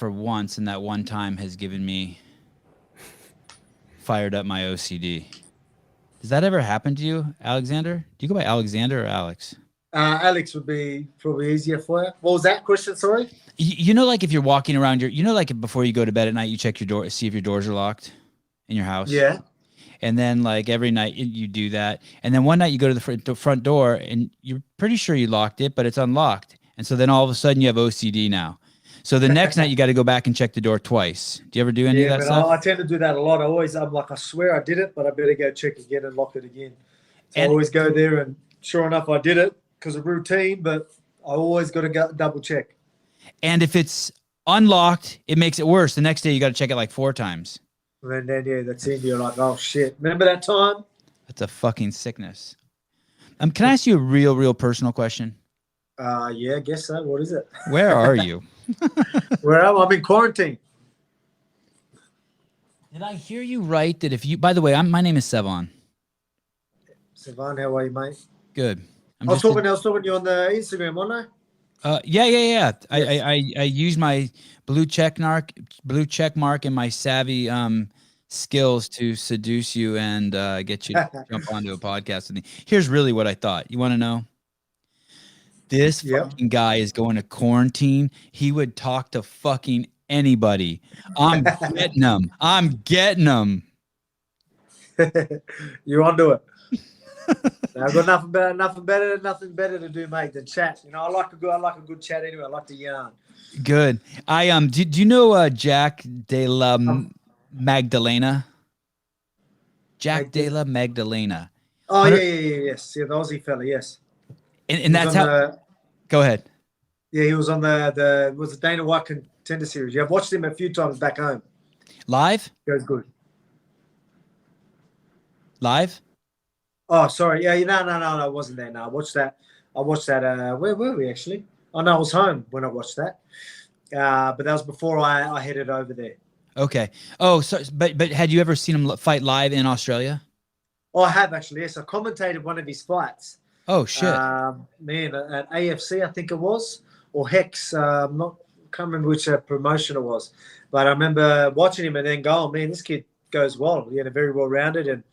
for once, and that one time has given me fired up my OCD. Does that ever happen to you, Alexander? Do you go by Alexander or Alex? Alex would be probably easier for you. What was that question? Sorry. You know, like if you're walking around like before you go to bed at night, you check your door, see if your doors are locked in your house. Yeah. And then like every night you do that. And then one night you go to the front door and you're pretty sure you locked it, but it's unlocked. And so then all of a sudden you have OCD now. So the next night you got to go back and check the door twice. Do you ever do any of that stuff? I tend to do that a lot. I'm like, I swear I did it, but I better go check again and lock it again. So I always go there and sure enough, I did it because of routine, but I always got to go double check. And if it's unlocked, it makes it worse. The next day you got to check it like 4 times. And then, yeah, that's it. You're like, oh, shit. Remember that time? That's a fucking sickness. Can I ask you a real personal question? Yeah, I guess so. What is it? Where are you? Where am I? I'm in quarantine. Did I hear you right that if you, by the way, my name is Sevan. Sevan, how are you, mate? Good. I was talking to you on the Instagram, wasn't I? Yeah. Yes. I use my blue check mark and my savvy skills to seduce you and get you to jump onto a podcast with me. Here's really what I thought. You want to know? This fucking guy is going to quarantine. He would talk to fucking anybody. I'm getting him. You onto it. I've got nothing better to do, mate, than chat. You know, I like a good chat anyway. I like to yarn. Good. Do you know Jack de la Magdalena? Jack de la Magdalena. Oh yes, the Aussie fella, yes. And that's how. Go ahead. Yeah, he was on the Dana White Contender Series. Yeah, I've watched him a few times back home. Live? He was good. Live? Oh, sorry. Yeah, no, I wasn't there. No, I watched that. Where were we actually? Oh no, I was home when I watched that. But that was before I headed over there. Okay. Oh, so but had you ever seen him fight live in Australia? Oh, I have actually. Yes, I commentated one of his fights. Oh shit! Man, at AFC I think it was, or Hex. Can't remember which promotion it was, but I remember watching him and then going, man, this kid goes well. He had a very well rounded, and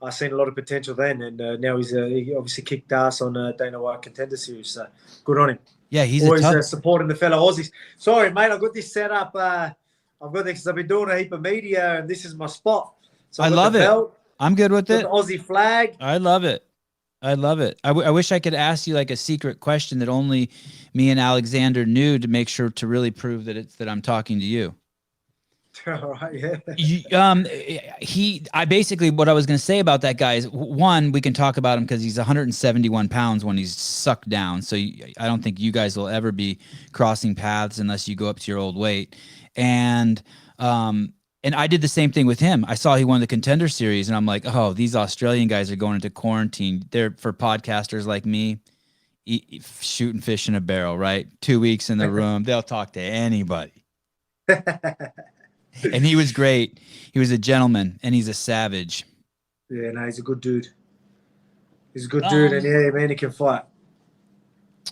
I seen a lot of potential then. And now he obviously kicked ass on Dana White Contender Series. So good on him. Yeah, he's always supporting the fellow Aussies. Sorry, mate, I got this set up. I've got this because I've been doing a heap of media, and this is my spot. So I love it. Belt, I'm good with it. The Aussie flag. I love it. I wish I could ask you like a secret question that only me and Alexander knew to make sure to really prove that I'm talking to you. All right, yeah. I basically what I was going to say about that guy is one, we can talk about him because he's 171 pounds when he's sucked down. So I don't think you guys will ever be crossing paths unless you go up to your old weight. And I did the same thing with him. I saw he won the Contender Series, and I'm like, oh, these Australian guys are going into quarantine. They're for podcasters like me, shooting fish in a barrel, right? 2 weeks in the room. They'll talk to anybody. And he was great. He was a gentleman, and he's a savage. Yeah, no, he's a good dude. He's a good dude, and yeah, man, he can fight.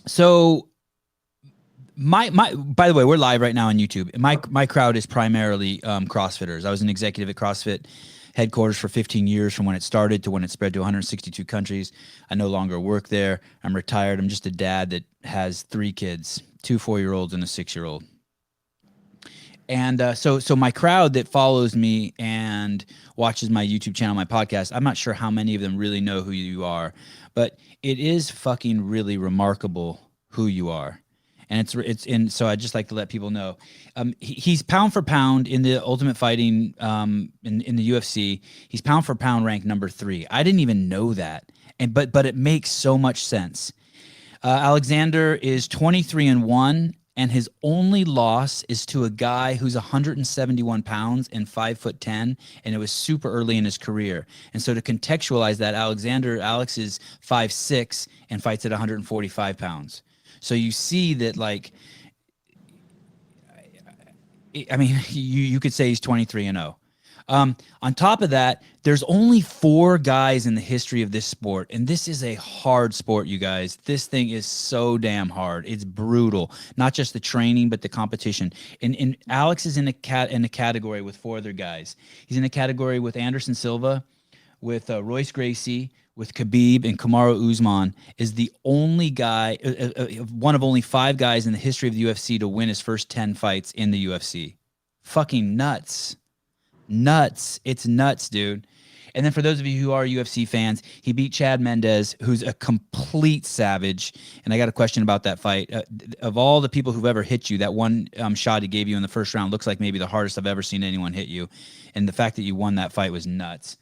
So my by the way, we're live right now on YouTube. My crowd is primarily CrossFitters. I was an executive at CrossFit headquarters for 15 years, from when it started to when it spread to 162 countries. I no longer work there. I'm retired. I'm just a dad that has 3 kids, 2 4-year-olds and a 6-year-old. And so my crowd that follows me and watches my YouTube channel, my podcast, I'm not sure how many of them really know who you are, but it is fucking really remarkable who you are. And so I'd just like to let people know, he's pound for pound in the Ultimate Fighting, in the UFC. He's pound for pound ranked number 3. I didn't even know that, but it makes so much sense. Alexander is 23-1, and his only loss is to a guy who's 171 pounds and 5'10", and it was super early in his career. And so to contextualize that, Alex is 5'6" and fights at 145 pounds. So you see that, like, I mean, you could say he's 23-0. On top of that, there's only 4 guys in the history of this sport, and this is a hard sport, you guys. This thing is so damn hard. It's brutal. Not just the training, but the competition. And Alex is in a category with 4 other guys. He's in a category with Anderson Silva, with Royce Gracie, with Khabib, and Kamaru Usman. Is the only guy, one of only 5 guys in the history of the UFC to win his first 10 fights in the UFC. Fucking nuts. Nuts. It's nuts, dude. And then for those of you who are UFC fans, he beat Chad Mendez, who's a complete savage. And I got a question about that fight. Of all the people who've ever hit you, that one shot he gave you in the first round looks like maybe the hardest I've ever seen anyone hit you. And the fact that you won that fight was nuts.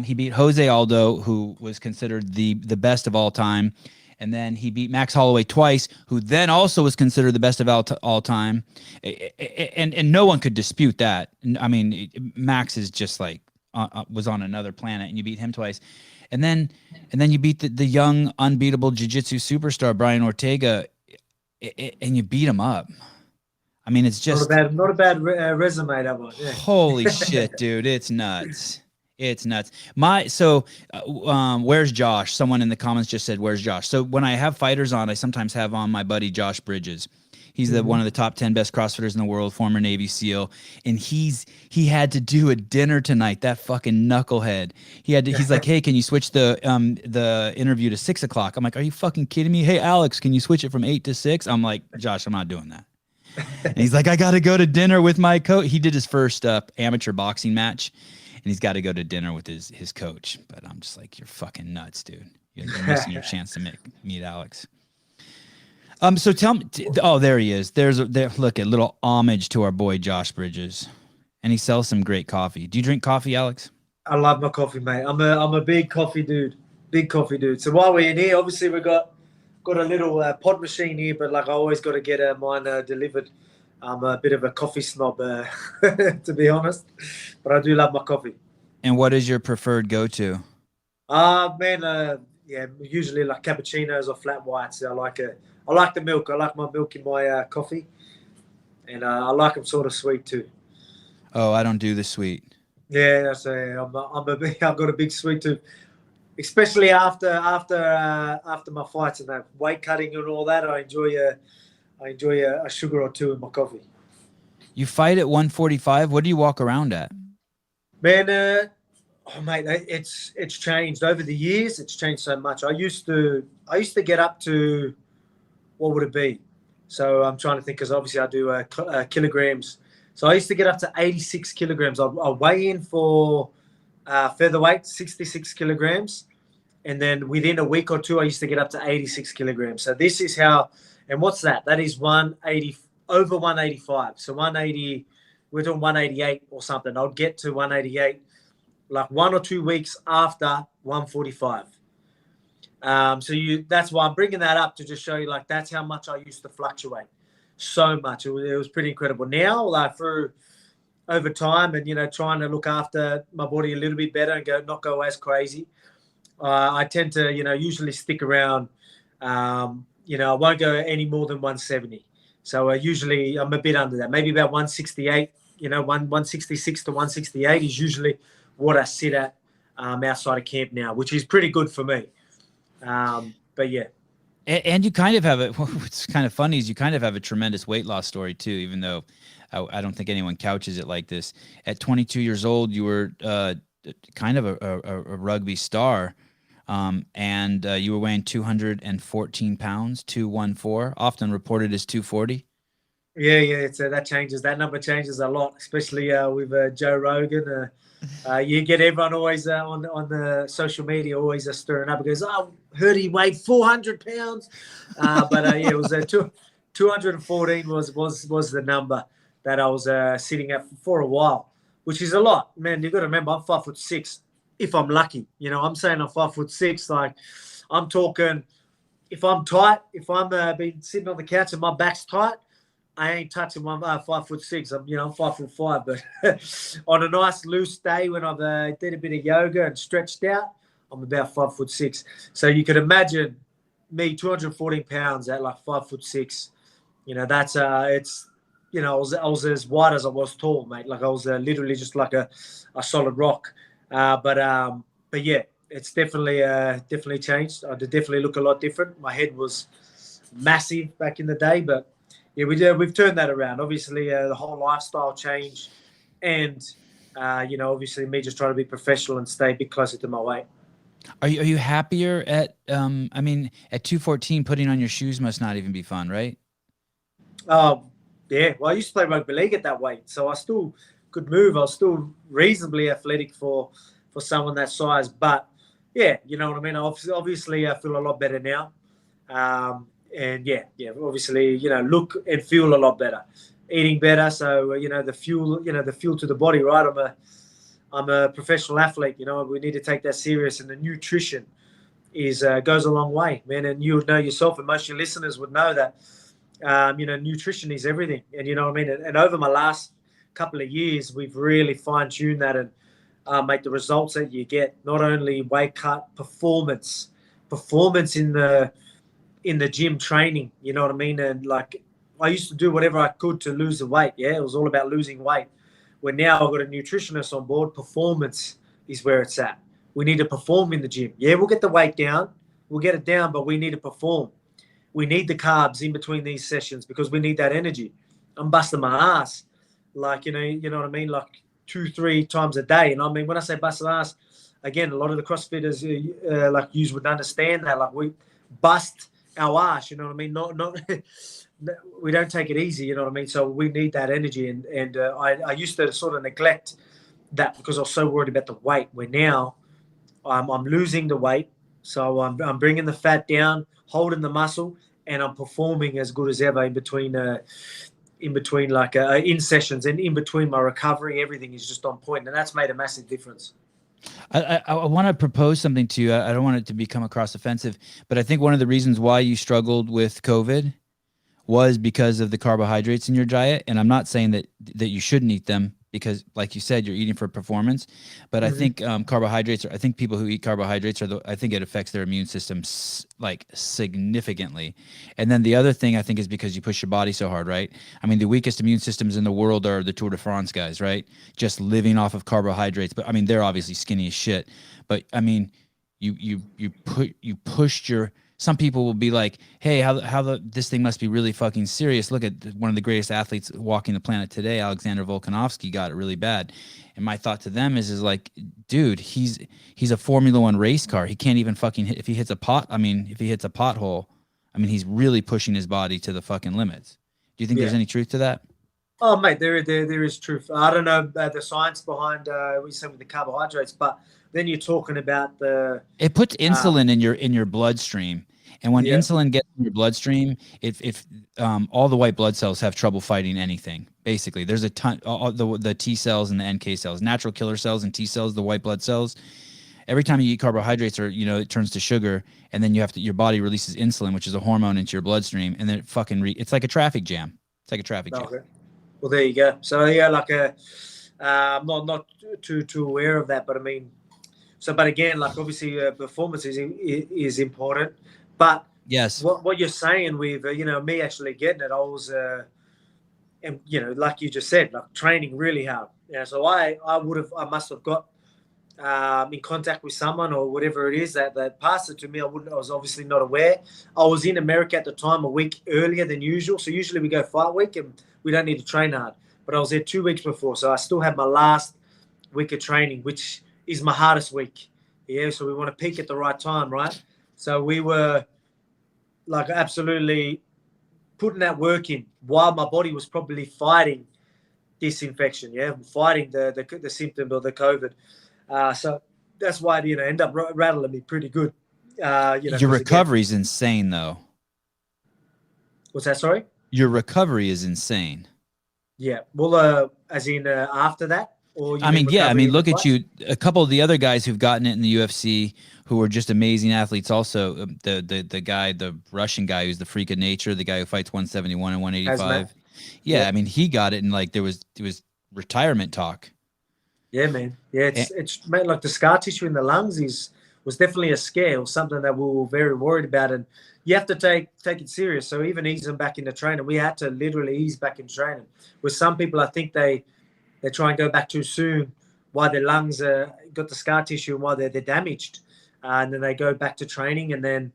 He beat Jose Aldo, who was considered the best of all time. And then he beat Max Holloway twice, who then also was considered the best of all time. And no one could dispute that. I mean, Max is just like was on another planet, and you beat him twice. And then you beat the young, unbeatable jiu-jitsu superstar Brian Ortega, and you beat him up. I mean, it's just not a bad resume, that one. Yeah. Holy shit, dude! It's nuts. It's nuts. Where's Josh? Someone in the comments just said, "Where's Josh?" So when I have fighters on, I sometimes have on my buddy Josh Bridges. He's one of the top 10 best CrossFitters in the world, former Navy SEAL, and he had to do a dinner tonight. That fucking knucklehead. He's like, "Hey, can you switch the interview to 6 o'clock?" I'm like, "Are you fucking kidding me? Hey, Alex, can you switch it from 8 to 6?" I'm like, "Josh, I'm not doing that." And he's like, "I got to go to dinner with my coach." He did his first amateur boxing match. And he's got to go to dinner with his coach. But I'm just like, you're fucking nuts, dude. You're missing your chance to meet Alex. So tell me. Oh, there he is. Look, a little homage to our boy Josh Bridges, and he sells some great coffee. Do you drink coffee, Alex? I love my coffee, mate. I'm a big coffee dude. Big coffee dude. So while we're in here, obviously we got a little pod machine here, but like I always got to get mine delivered. I'm a bit of a coffee snob, to be honest, but I do love my coffee. And what is your preferred go-to? Usually like cappuccinos or flat whites. I like the milk. I like my milk in my coffee, and I like them sort of sweet too. Oh, I don't do the sweet. Yeah, I've got a big sweet tooth, especially after my fights and that weight cutting and all that. I enjoy a sugar or two in my coffee. You fight at 145. What do you walk around at? Man, mate, it's changed over the years. It's changed so much. I used to get up to, what would it be? So I'm trying to think, because obviously I do kilograms. So I used to get up to 86 kilograms. I weigh in for featherweight, 66 kilograms, and then within a week or two, I used to get up to 86 kilograms. So this is how. And what's that? That is 180 over 185. So 180, we're doing 188 or something. I'll get to 188 like 1 or 2 weeks after 145. That's why I'm bringing that up, to just show you, like, that's how much I used to fluctuate. So much. It was pretty incredible. Now, like, through over time and, trying to look after my body a little bit better and not go as crazy, I tend to, usually stick around. I won't go any more than 170. So usually I'm a bit under that, maybe about 168, 166 to 168 is usually what I sit at outside of camp now, which is pretty good for me. But yeah. And you kind of have what's kind of funny is you kind of have a tremendous weight loss story too, even though I don't think anyone couches it like this. At 22 years old, you were kind of a rugby star. And you were weighing 214 pounds, 214, often reported as 240. Yeah. That changes. That number changes a lot, especially with Joe Rogan. You get everyone always on the social media always stirring up. It goes, "Oh, heard he weighed 400 pounds," it was 214 was the number that I was sitting at for a while, which is a lot, man. You got to remember, I'm 5'6". If I'm lucky, I'm saying I'm 5'6". Like, I'm talking, if I'm tight, if I'm been sitting on the couch and my back's tight, I ain't touching 5'6". I'm 5'5". But on a nice loose day when I've did a bit of yoga and stretched out, I'm about 5'6". So you could imagine me 214 pounds at like 5'6". That's I was as wide as I was tall, mate. Like I was literally just like a solid rock. But yeah, it's definitely changed. I did definitely look a lot different. My head was massive back in the day, but yeah, we've turned that around. Obviously, the whole lifestyle change, and obviously me just trying to be professional and stay a bit closer to my weight. Are you happier at I mean at 214 putting on your shoes must not even be fun, right? Yeah. Well, I used to play rugby league at that weight, so I still could move. I was still reasonably athletic for someone that size. But yeah, you know what I mean. Obviously, I feel a lot better now. And yeah, obviously, look and feel a lot better, eating better. So the fuel, the fuel to the body, right? I'm a professional athlete. We need to take that serious, and the nutrition is goes a long way, man. And you would know yourself, and most of your listeners would know that. Nutrition is everything, and you know what I mean. And over my last couple of years, we've really fine tuned that and make the results that you get. Not only weight cut, performance in the gym training. You know what I mean. And like I used to do whatever I could to lose the weight. Yeah, it was all about losing weight. Where now I've got a nutritionist on board. Performance is where it's at. We need to perform in the gym. Yeah, we'll get the weight down. We'll get it down, but we need to perform. We need the carbs in between these sessions because we need that energy. I'm busting my ass, like you know what I mean, like 2-3 times a day. And I mean, when I say busting ass, again, a lot of the CrossFitters like you would understand that. Like we bust our ass, you know what I mean. Not we don't take it easy, you know what I mean. So we need that energy, and I used to sort of neglect that because I was so worried about the weight. Where now I'm losing the weight, so I'm bringing the fat down, holding the muscle, and I'm performing as good as ever in between like in sessions and in between my recovery. Everything is just on point, and that's made a massive difference. I want to propose something to you. I don't want it to come across offensive, but I think one of the reasons why you struggled with COVID was because of the carbohydrates in your diet. And I'm not saying that you shouldn't eat them because, like you said, you're eating for performance. But I think carbohydrates. I think people who eat carbohydrates I think it affects their immune system like significantly. And then the other thing I think is because you push your body so hard, right? I mean, the weakest immune systems in the world are the Tour de France guys, right? Just living off of carbohydrates. But I mean, they're obviously skinny as shit. But I mean, you pushed your. Some people will be like, hey, this thing must be really fucking serious. Look at one of the greatest athletes walking the planet today, Alexander Volkanovski, got it really bad. And my thought to them is like, dude, he's a Formula One race car. He can't even fucking hit. If he hits a pothole, I mean, he's really pushing his body to the fucking limits. Do you think there's any truth to that? Oh, mate, there is truth. I don't know the science behind what you said with the carbohydrates, but then you're talking about it puts insulin in your bloodstream. And when insulin gets in your bloodstream, if all the white blood cells have trouble fighting anything, basically, there's a ton, the T cells and the NK cells, natural killer cells and T cells, the white blood cells. Every time you eat carbohydrates, or it turns to sugar, and then your body releases insulin, which is a hormone, into your bloodstream, and then it's like a traffic jam. It's like a traffic jam. Well, there you go. So yeah, like I'm not too aware of that, but I mean, but again, like obviously performance is important. But yes, what you're saying with me actually getting it, I was and like you just said, like training really hard. So I must have got in contact with someone or whatever it is that passed it to me. I was obviously not aware. I was in America at the time a week earlier than usual. So usually we go fight week and we don't need to train hard. But I was there 2 weeks before, so I still had my last week of training, which is my hardest week. Yeah, so we want to peak at the right time, right? So we were like absolutely putting that work in while my body was probably fighting this infection, fighting the symptom of the COVID. So that's why it ended up rattling me pretty good. Your recovery is insane, though. What's that? Sorry? Your recovery is insane. Yeah. Well, as in after that? I mean, look at you. A couple of the other guys who've gotten it in the UFC who are just amazing athletes also. The guy, the Russian guy who's the freak of nature, the guy who fights 171 and 185. Yeah, I mean, he got it and like it was retirement talk. Yeah, man. Yeah, it's made like the scar tissue in the lungs was was definitely a scare or something that we were very worried about. And you have to take it serious. So even easing back into training, we had to literally ease back into training. With some people, I think they try and go back too soon, why their lungs got the scar tissue and why they're damaged, and then they go back to training, and then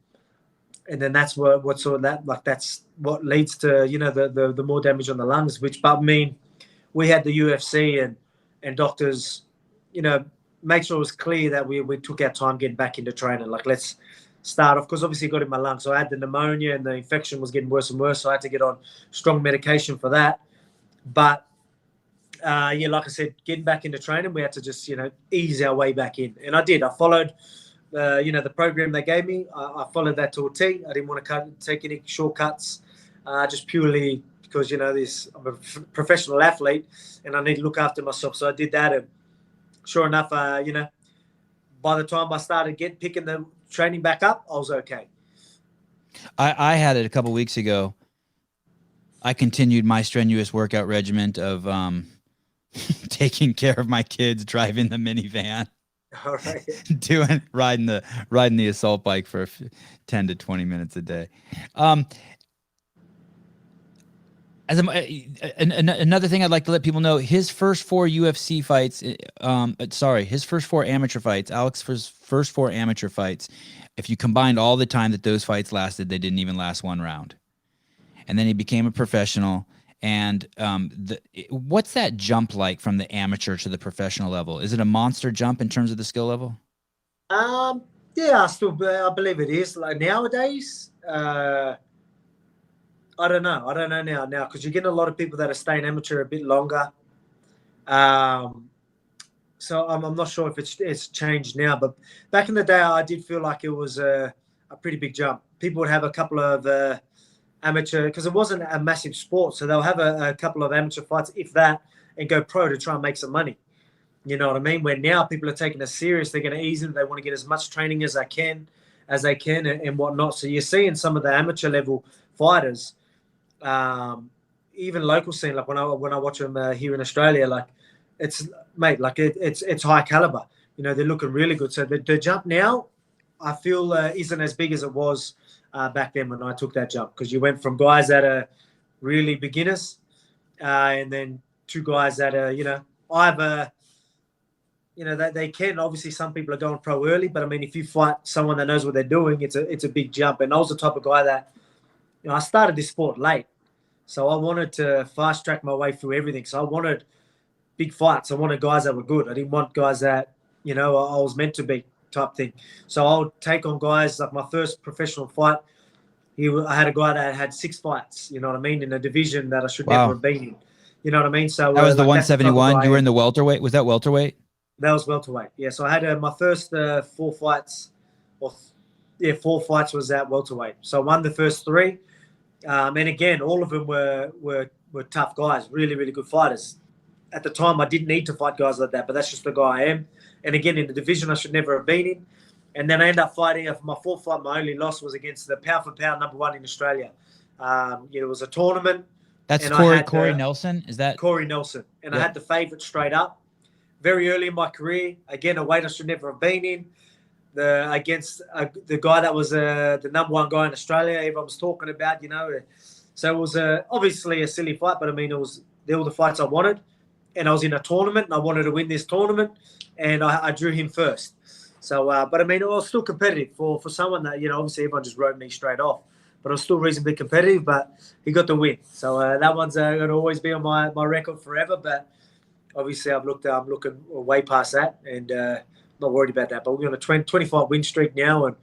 that's what sort of that, like, that's what leads to, you know, the more damage on the lungs. Which, but I mean, we had the UFC and doctors, you know, make sure it was clear that we took our time getting back into training. Like, let's start off, because obviously it got in my lungs. So I had the pneumonia and the infection was getting worse and worse. So I had to get on strong medication for that. But yeah, like I said, getting back into training, we had to just, you know, ease our way back in. And I did. I followed, you know, the program they gave me. I followed that to a T. I didn't want to take any shortcuts, just purely because, you know, I'm a professional athlete and I need to look after myself. So I did that. And sure enough, you know, by the time I started picking the training back up, I was okay. I had it a couple weeks ago. I continued my strenuous workout regimen of taking care of my kids, driving the minivan, all right, riding the assault bike for 10 to 20 minutes a day. Another thing I'd like to let people know, his first 4 UFC fights, his first 4 amateur fights, Alex's first 4 amateur fights, if you combined all the time that those fights lasted, they didn't even last 1 round. And then he became a professional. And what's that jump like from the amateur to the professional level? Is it a monster jump in terms of the skill level? Yeah, I believe it is. Like nowadays, I don't know. I don't know now because you're getting a lot of people that are staying amateur a bit longer. So I'm not sure if it's changed now. But back in the day, I did feel like it was a pretty big jump. People would have a couple of amateur, because it wasn't a massive sport, so they'll have a couple of amateur fights, if that, and go pro to try and make some money. You know what I mean? Where now people are taking it serious, they're going to ease in, they want to get as much training as they can and whatnot. So you're seeing some of the amateur level fighters, even local scene, like when I watch them here in Australia, like it's high caliber. You know, they're looking really good. So the jump now, I feel isn't as big as it was back then when I took that jump, because you went from guys that are really beginners and then 2 guys that are, you know, either, you know, they can, obviously some people are going pro early, but I mean, if you fight someone that knows what they're doing, it's a big jump. And I was the type of guy that, you know, I started this sport late, so I wanted to fast track my way through everything. So I wanted big fights. I wanted guys that were good. I didn't want guys that, you know, I was meant to be type thing. So I'll take on guys like my first professional fight. I had a guy that had 6 fights, you know what I mean, in a division that I should never have been in. You know what I mean? So that was the 171. You were in the welterweight. Was that welterweight? That was welterweight. Yeah. So I had my first 4 fights, 4 fights was at welterweight. So I won the first 3. And again, all of them were tough guys, really, really good fighters. At the time, I didn't need to fight guys like that, but that's just the guy I am. And again, in the division I should never have been in. And then I ended up fighting for my 4th fight. My only loss was against the pound for pound #1 in Australia. It was a tournament. That's Corey Nelson. Is that Corey Nelson? And yep. I had the favourite straight up. Very early in my career, again, a weight I should never have been in. Against the guy that was the #1 guy in Australia, everyone was talking about, you know. So it was obviously a silly fight, but I mean, they were the fights I wanted. And I was in a tournament, and I wanted to win this tournament, and I drew him first. So, but I mean, it was still competitive for someone that, you know, obviously everyone just wrote me straight off, but it was still reasonably competitive, but he got the win. So that one's going to always be on my record forever, but obviously I'm looking way past that and not worried about that. But we're on a 20-fight win streak now, and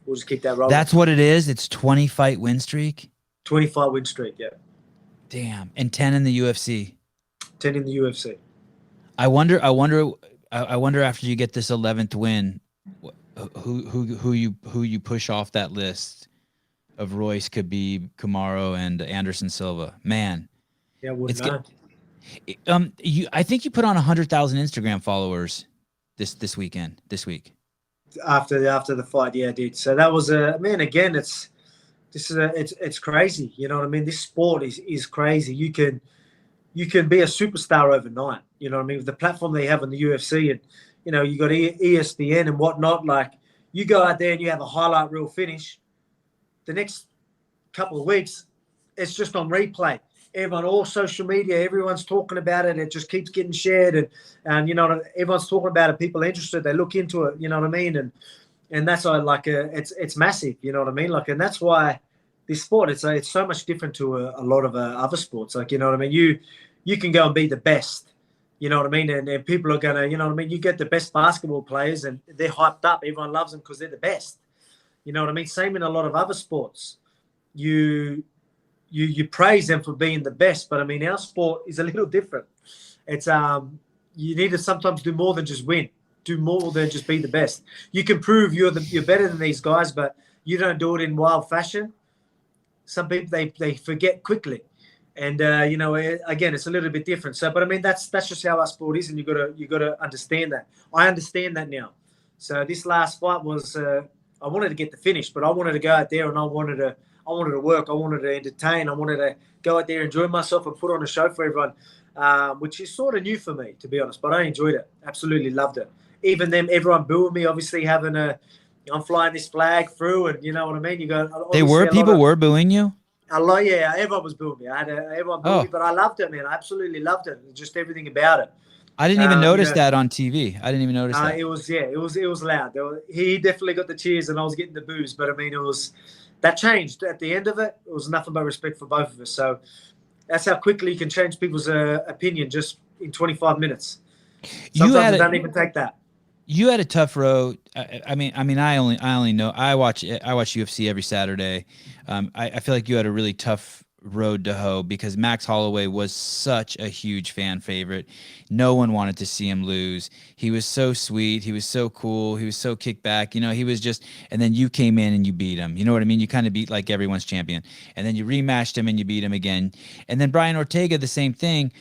we'll just keep that rolling. That's what it is? It's 20-fight win streak? 20-fight win streak, yeah. Damn. And 10 in the UFC. 10 in the UFC. I wonder after you get this 11th win, who you push off that list of Royce, Khabib, Kamaru, and Anderson Silva. Man, yeah, wouldn't know. I think you put on 100,000 Instagram followers this week. After the fight, yeah, I did. So that was man. Again, it's crazy. You know what I mean? This sport is crazy. You can be a superstar overnight. You know what I mean? With the platform they have on the UFC, and you know, you got ESPN and whatnot. Like, You go out there and you have a highlight reel finish. The next couple of weeks, it's just on replay. Everyone, all social media, everyone's talking about it. It just keeps getting shared, and you know, everyone's talking about it. People are interested. They look into it. You know what I mean? And that's why, like, it's massive. You know what I mean? Like, and that's why this sport, it's so much different to a lot of other sports. Like, you know what I mean? You can go and be the best. You know what I mean? And people are gonna, you know what I mean? You get the best basketball players, and they're hyped up. Everyone loves them because they're the best. You know what I mean? Same in a lot of other sports. You praise them for being the best, but I mean, our sport is a little different. It's you need to sometimes do more than just win. Do more than just be the best. You can prove you're better than these guys, but you don't do it in wild fashion. Some people they forget quickly, and you know, again, it's a little bit different. So, but I mean, that's just how our sport is, and you gotta understand that. I understand that now. So this last fight was I wanted to get the finish, but I wanted to go out there and I wanted to work. I wanted to entertain. I wanted to go out there, enjoy myself, and put on a show for everyone, which is sort of new for me, to be honest. But I enjoyed it. Absolutely loved it. Even them, everyone booing me, obviously I'm flying this flag through, and you know what I mean? People were booing you? A lot, yeah. Everyone was booing me. Everyone booed me, but I loved it, man. I absolutely loved it. Just everything about it. I didn't even notice that on TV. I didn't even notice that. It was loud. He definitely got the cheers, and I was getting the boos. But I mean, that changed at the end of it. It was nothing but respect for both of us. So that's how quickly you can change people's opinion just in 25 minutes. Sometimes I don't even take that. You had a tough road. I mean, I only know. I watch UFC every Saturday. I feel like you had a really tough road to hoe because Max Holloway was such a huge fan favorite. No one wanted to see him lose. He was so sweet. He was so cool. He was so kicked back. You know, he was just, and then you came in and you beat him. You know what I mean? You kind of beat like everyone's champion. And then you rematched him and you beat him again. And then Brian Ortega, the same thing.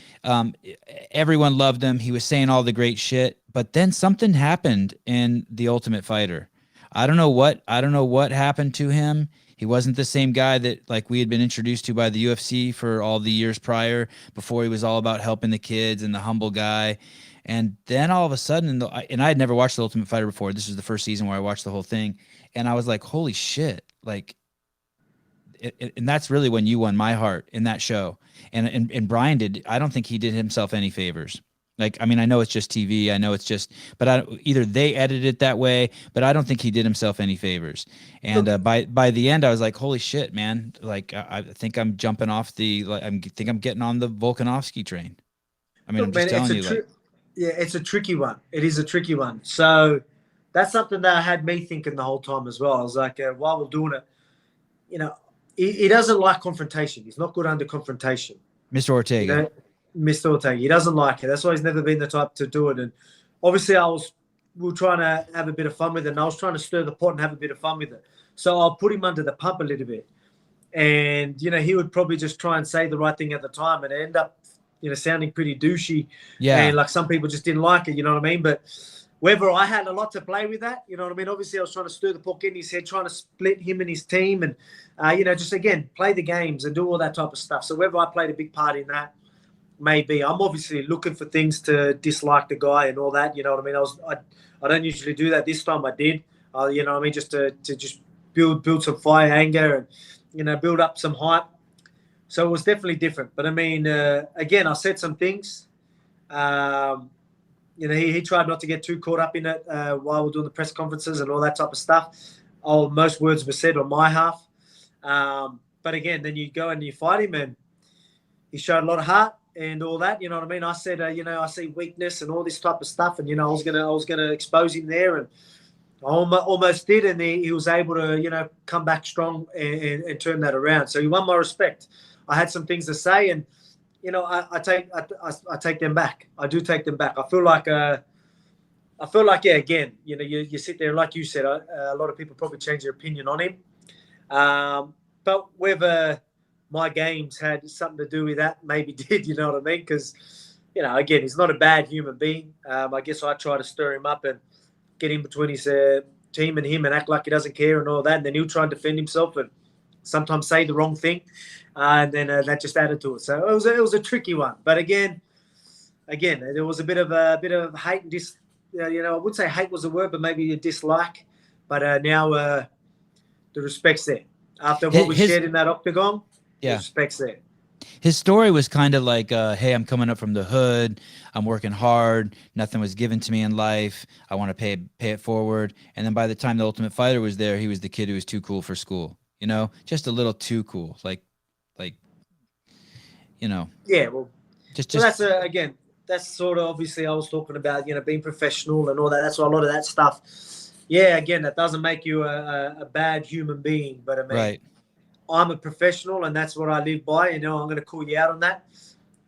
Everyone loved him. He was saying all the great shit, but then something happened in The Ultimate Fighter. I don't know what happened to him. He wasn't the same guy that like we had been introduced to by the UFC for all the years prior, before he was all about helping the kids and the humble guy. And then all of a sudden, and I had never watched The Ultimate Fighter before. This was the first season where I watched the whole thing. And I was like, holy shit. Like, and that's really when you won my heart in that show. And Brian I don't think he did himself any favors. Like, I mean, I know it's just TV. I know it's just, but either they edited it that way, but I don't think he did himself any favors. And by the end, I was like, holy shit, man. Like, I think I'm jumping off I think I'm getting on the Volkanovski train. I mean, I'm just telling you. Yeah, it's a tricky one. It is a tricky one. So that's something that had me thinking the whole time as well. I was like, while we're doing it, you know, he doesn't like confrontation. He's not good under confrontation. Mr. Ortega. You know, Mr. Ortega. He doesn't like it. That's why he's never been the type to do it. And obviously we were trying to have a bit of fun with it, and I was trying to stir the pot and have a bit of fun with it. So I'll put him under the pump a little bit. And, you know, he would probably just try and say the right thing at the time and end up, you know, sounding pretty douchey. Yeah. And like some people just didn't like it, you know what I mean? But whether I had a lot to play with that, you know what I mean? Obviously, I was trying to stir the pot in his head, trying to split him and his team and, you know, just, again, play the games and do all that type of stuff. So whether I played a big part in that, maybe. I'm obviously looking for things to dislike the guy and all that, you know what I mean? I don't usually do that. This time I did, you know what I mean? Just to just build some fire, anger, and, you know, build up some hype. So it was definitely different. But, I mean, again, I said some things. You know, he tried not to get too caught up in it while we're doing the press conferences and all that type of stuff. Most words were said on my half. But, again, then you go and you fight him, and he showed a lot of heart and all that, you know what I mean? I said, you know, I see weakness and all this type of stuff, and, you know, I was gonna expose him there, and I almost did, and he was able to, you know, come back strong and turn that around. So he won my respect. I had some things to say, and, you know, I take them back. I do take them back. I feel like, yeah, again, you know, you sit there, like you said, a lot of people probably change their opinion on him. But whether my games had something to do with that, maybe did, you know what I mean? Because, you know, again, he's not a bad human being. I guess I try to stir him up and get in between his team and him and act like he doesn't care and all that. And then he'll try and defend himself and sometimes say the wrong thing. And then that just added to it. So it was a tricky one. But again, there was a bit of hate and you know, I would say hate was a word, but maybe a dislike But now the respect's there. After what we shared in that octagon, the respect's there. His story was kind of like, hey, I'm coming up from the hood. I'm working hard. Nothing was given to me in life. I want to pay it forward. And then by the time the Ultimate Fighter was there, he was the kid who was too cool for school. You know, just a little too cool. Like, you know. Yeah, well, that's again, that's sort of obviously I was talking about, you know, being professional and all that. That's why a lot of that stuff. Yeah, again, that doesn't make you a bad human being, but I mean. Right. I'm a professional and that's what I live by. You know, I'm going to call you out on that.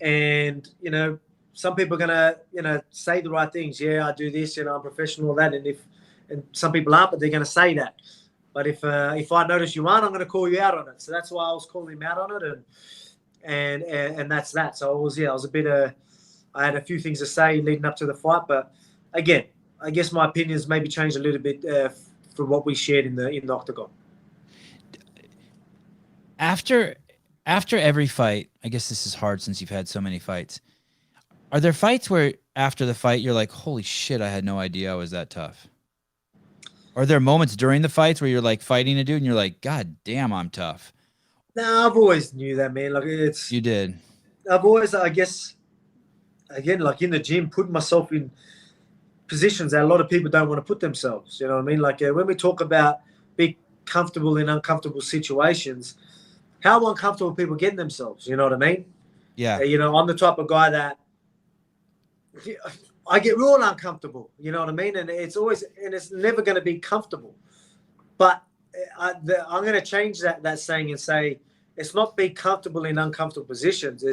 And, you know, some people are going to, you know, say the right things. Yeah, I do this, you know, I'm professional, that. And some people aren't, but they're going to say that. But if I notice you aren't, I'm going to call you out on it. So that's why I was calling him out on it. And that's that. So I had a few things to say leading up to the fight. But again, I guess my opinions maybe changed a little bit from what we shared in the octagon. After every fight, I guess this is hard since you've had so many fights. Are there fights where after the fight you're like, holy shit, I had no idea I was that tough? Are there moments during the fights where you're like fighting a dude and you're like, God damn, I'm tough? No, I've always knew that, man. Like You did. I've always, I guess, again, like in the gym, putting myself in positions that a lot of people don't want to put themselves. You know what I mean? Like when we talk about being comfortable in uncomfortable situations, how uncomfortable people get themselves, you know what I mean? Yeah. You know, I'm the type of guy that I get real uncomfortable, you know what I mean? And it's never going to be comfortable. But I'm going to change that saying and say, it's not be comfortable in uncomfortable positions.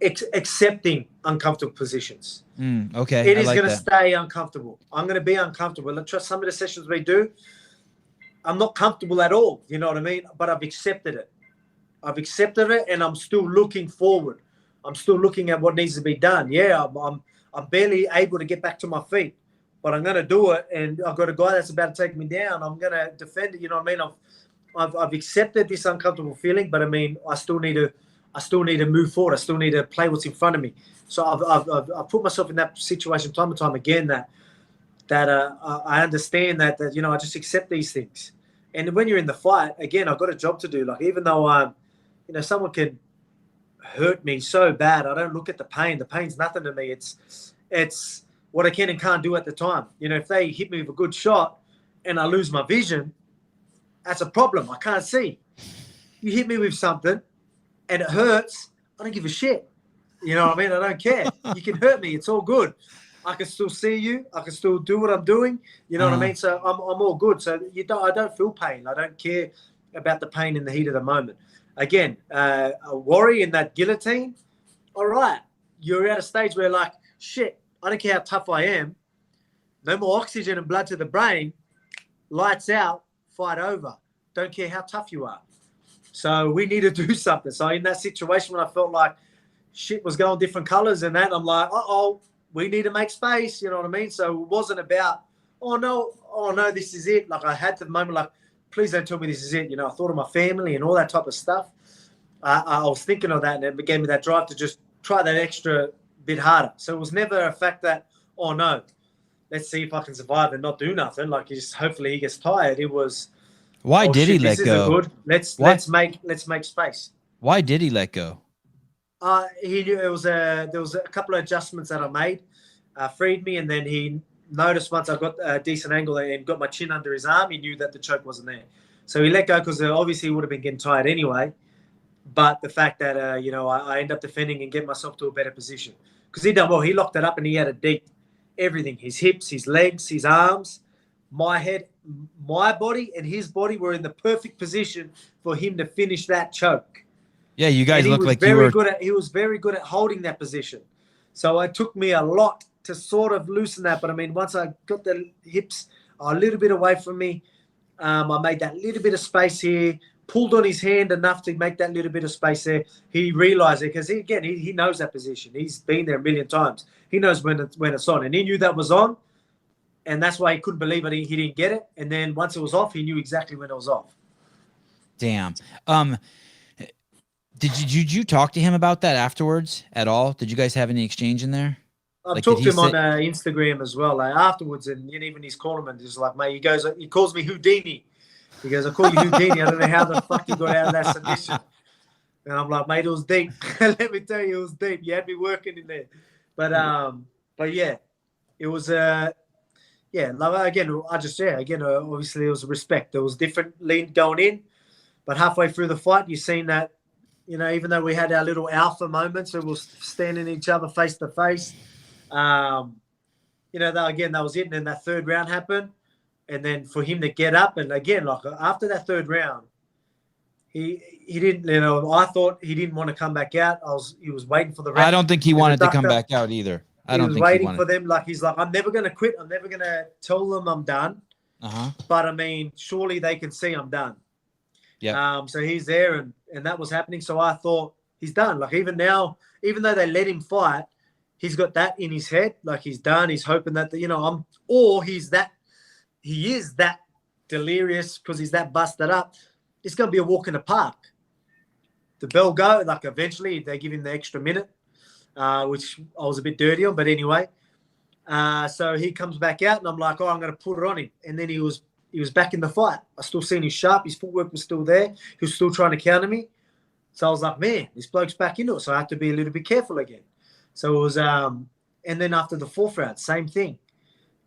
It's accepting uncomfortable positions. Okay. It is going to stay uncomfortable. I'm going to be uncomfortable. Trust some of the sessions we do, I'm not comfortable at all, you know what I mean? But I've accepted it. And I'm still looking forward. I'm still looking at what needs to be done. Yeah, I'm barely able to get back to my feet, but I'm going to do it. And I've got a guy that's about to take me down. I'm going to defend it. You know what I mean? I've accepted this uncomfortable feeling, but I mean, I still need to move forward. I still need to play what's in front of me. So I've put myself in that situation time and time again that I understand that you know, I just accept these things. And when you're in the fight, again, I've got a job to do. Like even though you know, someone can hurt me so bad, I don't look at the pain. The pain's nothing to me. It's what I can and can't do at the time. You know, if they hit me with a good shot and I lose my vision, that's a problem. I can't see. You hit me with something and it hurts, I don't give a shit. You know what I mean? I don't care. You can hurt me. It's all good. I can still see you. I can still do what I'm doing. You know what I mean? So I'm all good. So I don't feel pain. I don't care about the pain in the heat of the moment. Again, a worry in that guillotine, all right, you're at a stage where like, shit, I don't care how tough I am. No more oxygen and blood to the brain. Lights out, fight over. Don't care how tough you are. So we need to do something. So in that situation when I felt like shit was going different colors and that, I'm like, we need to make space. You know what I mean? So it wasn't about, oh no, this is it. Like I had the moment like, please don't tell me this is it. You know, I thought of my family and all that type of stuff. I was thinking of that, and it gave me that drive to just try that extra bit harder. So it was never a fact that, oh no, let's see if I can survive and not do nothing. Like hopefully he gets tired. It was, why did he let go? Good. Let's make space. Why did he let go? He knew there was a couple of adjustments that I made, freed me, and then he noticed once I got a decent angle and got my chin under his arm, he knew that the choke wasn't there. So he let go because obviously he would have been getting tired anyway. But the fact that, you know, I end up defending and get myself to a better position. Because he done well. He locked it up and he had a deep everything. His hips, his legs, his arms, my head, my body and his body were in the perfect position for him to finish that choke. Yeah, you guys look like you were... He was very good at holding that position. So it took me a lot to sort of loosen that. But, I mean, once I got the hips a little bit away from me, I made that little bit of space here, pulled on his hand enough to make that little bit of space there. He realized it because, he knows that position. He's been there a million times. He knows when it's on. And he knew that was on, and that's why he couldn't believe it. He didn't get it. And then once it was off, he knew exactly when it was off. Damn. Did you talk to him about that afterwards at all? Did you guys have any exchange in there? I've Like, talked did to he him on say? Instagram as well, like afterwards, and even his cornerman is like, mate, he calls me Houdini. He goes, I call you Houdini. I don't know how the fuck you got out of that submission. And I'm like, mate, it was deep. Let me tell you, it was deep. You had me working in there. But yeah, it was yeah. Like, again, obviously it was respect. There was different lean going in, but halfway through the fight, you seen that, even though we had our little alpha moments, we were standing each other face to face. That was it. And then that third round happened, and then for him to get up, and again, like after that third round, he didn't. I thought he didn't want to come back out. He was waiting for the ref. I don't think he wanted to come back out either. I don't think he waiting for them. Like, he's like, I'm never going to quit. I'm never going to tell them I'm done. But I mean, surely they can see I'm done. Yeah. So he's there, and that was happening. So I thought he's done. Like, even now, even though they let him fight, he's got that in his head. Like, he's done. He's hoping that he is that delirious because he's that busted up. It's going to be a walk in the park. The bell go, like, eventually they give him the extra minute, which I was a bit dirty on, but anyway. So he comes back out, and I'm like, I'm going to put it on him. And then he was back in the fight. I still seen his sharp. His footwork was still there. He was still trying to counter me. So I was like, man, this bloke's back into it. So I had to be a little bit careful again. So it was, and then after the fourth round, same thing.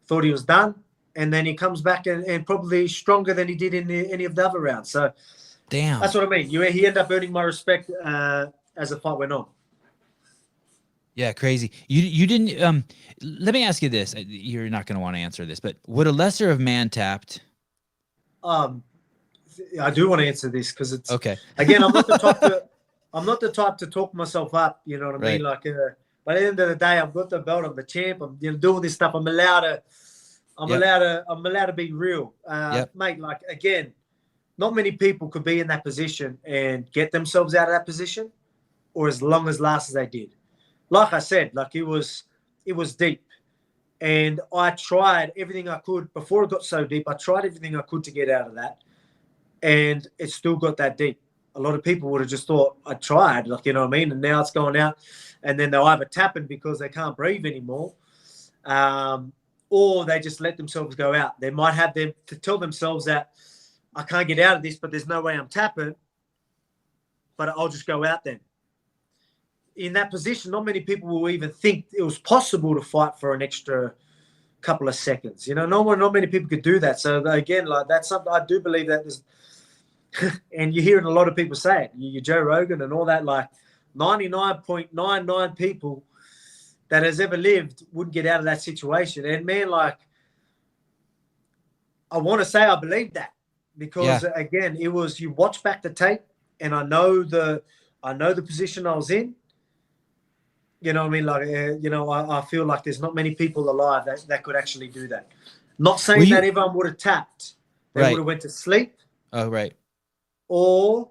Thought he was done. And then he comes back and probably stronger than he did in any of the other rounds. So damn, that's what I mean. He ended up earning my respect as the fight went on. Yeah, crazy. You didn't. Let me ask you this. You're not going to want to answer this, but would a lesser have man tapped? I do want to answer this because it's okay. Again, I'm not the type to talk myself up. You know what I mean? Like, by the end of the day, I've got the belt. I'm the champ. I'm doing this stuff. I'm allowed to be real, mate. Like, again, not many people could be in that position and get themselves out of that position, or as long as last as they did. Like I said, like it was deep, and I tried everything I could before it got so deep. I tried everything I could to get out of that, and it still got that deep. A lot of people would have just thought I tried, like, you know what I mean, and now it's going out, and then they'll either tapping because they can't breathe anymore, or they just let themselves go out. They might have them to tell themselves that I can't get out of this, but there's no way I'm tapping, but I'll just go out then. In that position, not many people will even think it was possible to fight for an extra couple of seconds. Not many people could do that. So again, like, that's something I do believe that is, and you're hearing a lot of people say it. You Joe Rogan and all that, like 99.99 people that has ever lived wouldn't get out of that situation. And man, like, I want to say I believe that because again, it was, you watch back the tape, and I know the position I was in. You know what I mean? Like, I feel like there's not many people alive that could actually do that. Not saying that everyone would have tapped. They would have went to sleep. Oh, right. Or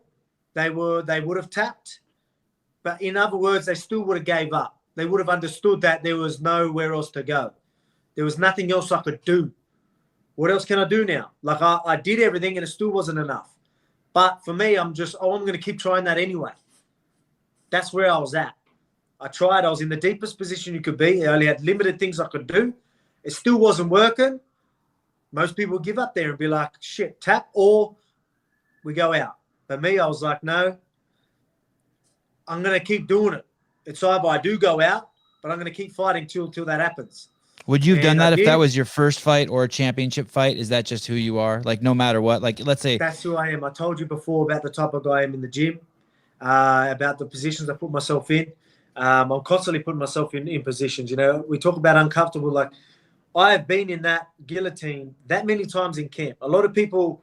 they would have tapped. But in other words, they still would have gave up. They would have understood that there was nowhere else to go. There was nothing else I could do. What else can I do now? Like, I did everything and it still wasn't enough. But for me, I'm going to keep trying that anyway. That's where I was at. I tried. I was in the deepest position you could be. I only had limited things I could do. It still wasn't working. Most people give up there and be like, shit, tap, or we go out. But me, I was like, no, I'm going to keep doing it. It's either I do go out, but I'm going to keep fighting till that happens. Would you have done that if that was your first fight or a championship fight? Is that just who you are? Like, no matter what? Like, let's say. That's who I am. I told you before about the type of guy I am in the gym, about the positions I put myself in. I'm constantly putting myself in positions. We talk about uncomfortable. Like, I have been in that guillotine that many times in camp. A lot of people,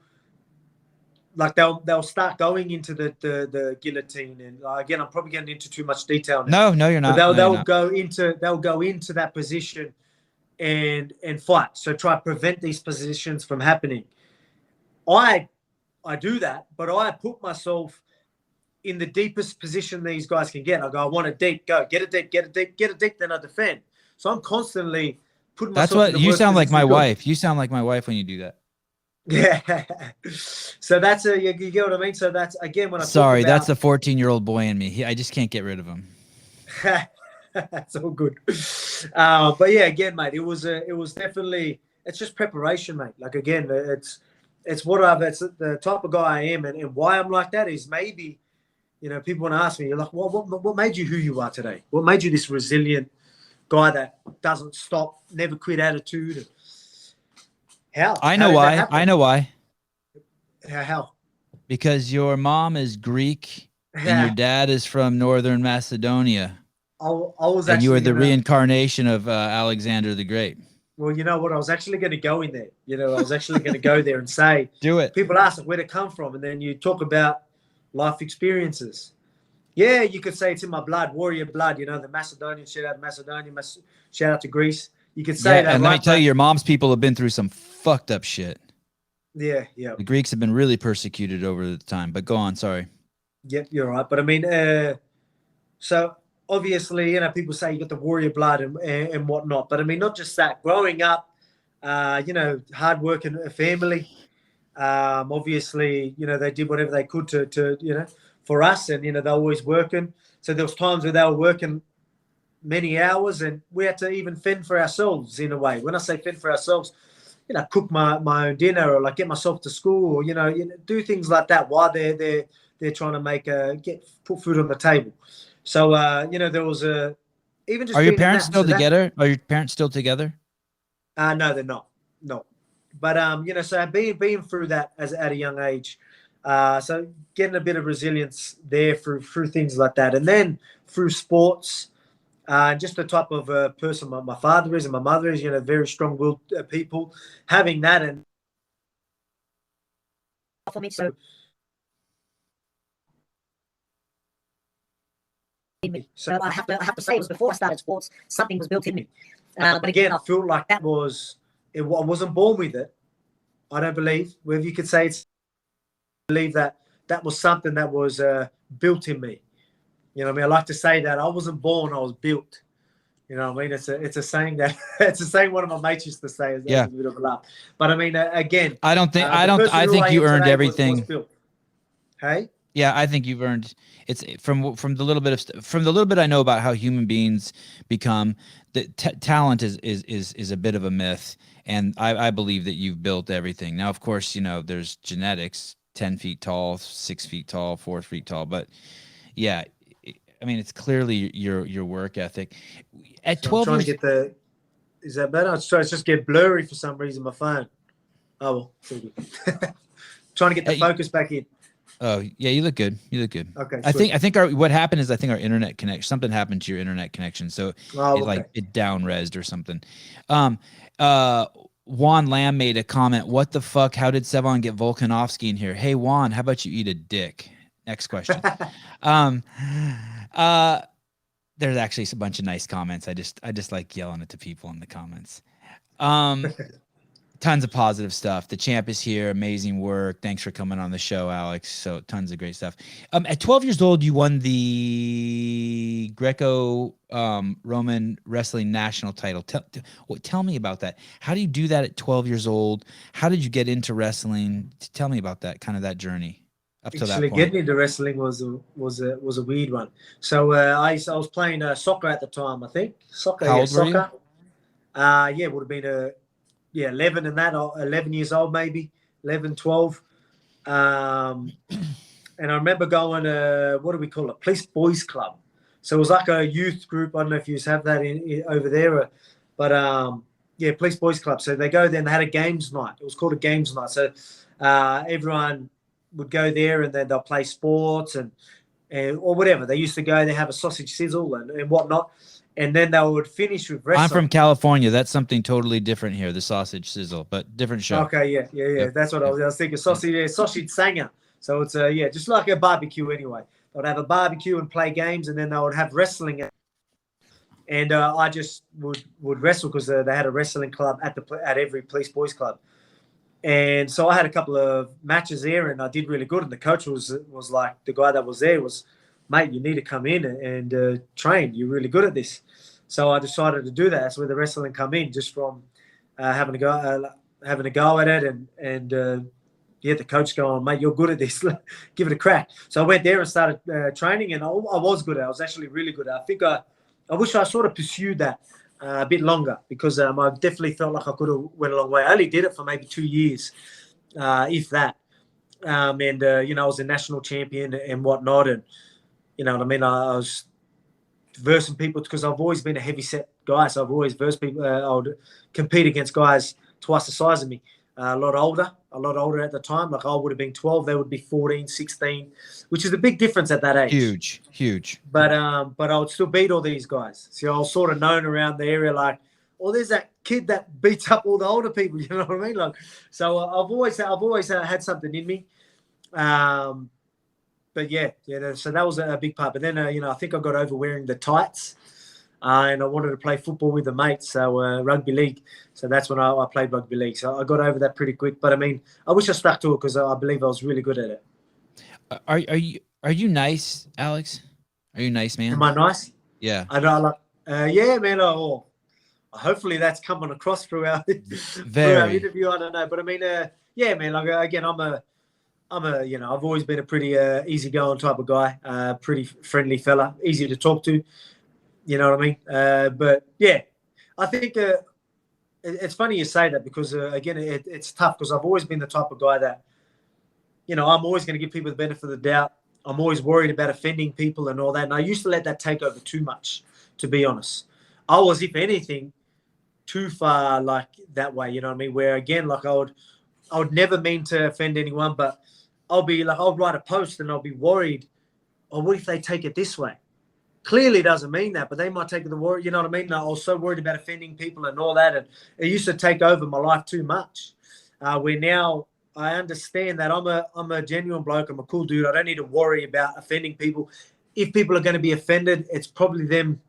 like, they'll start going into the guillotine, and again, I'm probably getting into too much detail now. No, you're not. But they'll go into that position and fight. So try to prevent these positions from happening. I do that, but I put myself in the deepest position these guys can get. I go, I want it deep, go, get it deep, then I defend. So I'm constantly putting myself. That's what you sound like my wife. You sound like my wife when you do that. Yeah. So that's you get what I mean? So that's, again, when I Sorry, that's the 14-year-old boy in me. I just can't get rid of him. That's all good. But yeah, again, mate, it was definitely, it's just preparation, mate. Like, again, it's the type of guy I am, and why I'm like that is maybe, people want to ask me, you're like, what made you who you are today? What made you this resilient guy that doesn't stop, never quit attitude? How? I know why. I know why. How? Because your mom is Greek and your dad is from Northern Macedonia. I was and actually, you are the reincarnation of Alexander the Great. Well, you know what? I was actually going to go in there. I was actually going to go there and say, do it. People ask where to come from, and then you talk about life experiences. Yeah, you could say it's in my blood, warrior blood. The Macedonian, shout out to Macedonia, shout out to Greece. You could say that. And let me tell you, your mom's people have been through some fucked up shit. Yeah. The Greeks have been really persecuted over the time. But go on, sorry. Yep, you're right. But I mean, so obviously, people say you got the warrior blood and whatnot. But I mean, not just that. Growing up, hard-working family. Obviously, they did whatever they could to for us, and they're always working. So there was times where they were working many hours, and we had to even fend for ourselves in a way. When I say fend for ourselves, cook my own dinner, or like get myself to school, or do things like that while they're trying to put food on the table. So there was even just. Are your parents still together? Are your parents still together? No, they're not. No, but so being through that at a young age, so getting a bit of resilience there through things like that, and then through sports. Just the type of person my father is and my mother is, very strong-willed people. Having that and for me, so I have to say, it was before I started sports. Something was built in me. But again, I feel like I wasn't born with it. I don't believe. Whether you could say it's, I believe that was something that was built in me. I mean, I like to say that I wasn't born, I was built. I mean, it's a saying that it's a saying one of my mates used to say. Yeah. A bit of a laugh. But I mean, again, I think you earned everything. Was built. Hey. Yeah, I think you've earned. It's from the little bit I know about how human beings become. The talent is a bit of a myth, and I believe that you've built everything. Now, of course, there's genetics: 10 feet tall, 6 feet tall, 4 feet tall, but yeah. I mean, it's clearly your work ethic. At 12 I'm trying to get is that better? It's just get blurry for some reason, my phone. Oh, well. Trying to get the focus back in. Oh, yeah, you look good. Okay. I think what happened is our internet connection, something happened to your internet connection. So it down-resed or something. Juan Lamb made a comment. What the fuck? How did Sevan get Volkanovski in here? Hey, Juan, how about you eat a dick? Next question. There's actually a bunch of nice comments. I just like yelling it to people in the comments. Tons of positive stuff. The champ is here. Amazing work. Thanks for coming on the show, Alex. So tons of great stuff. At 12 years old, you won the Greco Roman wrestling national title. Tell me about that. How do you do that at 12 years old? How did you get into wrestling? Tell me about that, kind of that journey. Actually, getting into wrestling was a weird one. So I was playing soccer at the time. I think soccer. How old were you? Yeah, would have been 11 and that. 11 years old, maybe 11, 12. And I remember going what do we call it? Police Boys Club. So it was like a youth group. I don't know if you have that over there, but Police Boys Club. So they go there and they had a games night. It was called a games night. So everyone would go there and then they'll play sports and or whatever. They used to go, they have a sausage sizzle and whatnot. And then they would finish with wrestling. I'm from California. That's something totally different here, the sausage sizzle, but different show. Okay, yeah. Yep. That's what I was thinking. Sausage sanger. So it's just like a barbecue anyway. They would have a barbecue and play games, and then they would have wrestling. And I just would wrestle because they had a wrestling club at every Police Boys Club. And so I had a couple of matches there, and I did really good. And the coach was like, the guy that was there was, mate, you need to come in and train. You're really good at this. So I decided to do that. That's where the wrestling come in, just from having a go at it, and the coach going, mate, you're good at this. Give it a crack. So I went there and started training, and I was good at it. I was actually really good at it. I think I wish I sort of pursued that a bit longer because I definitely felt like I could have went a long way. I only did it for maybe 2 years, if that. I was a national champion and whatnot. And, you know what I mean? I was versing people because I've always been a heavy set guy. So I've always versed people. I would compete against guys twice the size of me, a lot older at the time. Like I would have been 12, they would be 14, 16, which is a big difference at that age. Huge. But I would still beat all these guys. So I was sort of known around the area like, there's that kid that beats up all the older people. You know what I mean? Like, so I've always had something in me. But yeah. So that was a big part. But then I think I got over wearing the tights, and I wanted to play football with the mates. So rugby league. So that's when I played rugby league. So I got over that pretty quick. But I mean, I wish I stuck to it because I believe I was really good at it. Are you nice, Alex? Are you nice, man? Am I nice? Yeah. I know. Yeah, man. Hopefully that's coming across through our interview. I don't know, but I mean, yeah, man. Like again, I've always been a pretty easygoing type of guy, pretty friendly fella, easy to talk to. You know what I mean? But yeah, I think it's funny you say that because again, it's tough because I've always been the type of guy that, I'm always going to give people the benefit of the doubt. I'm always worried about offending people and all that. And I used to let that take over too much, to be honest. I was, if anything, too far like that way, you know what I mean? Where again, like I would never mean to offend anyone, but I'll write a post and I'll be worried, what if they take it this way? Clearly it doesn't mean that, but they might take it the worry, you know what I mean? And I was so worried about offending people and all that. And it used to take over my life too much. Where now I understand that I'm a genuine bloke. I'm a cool dude. I don't need to worry about offending people. If people are going to be offended, it's probably them.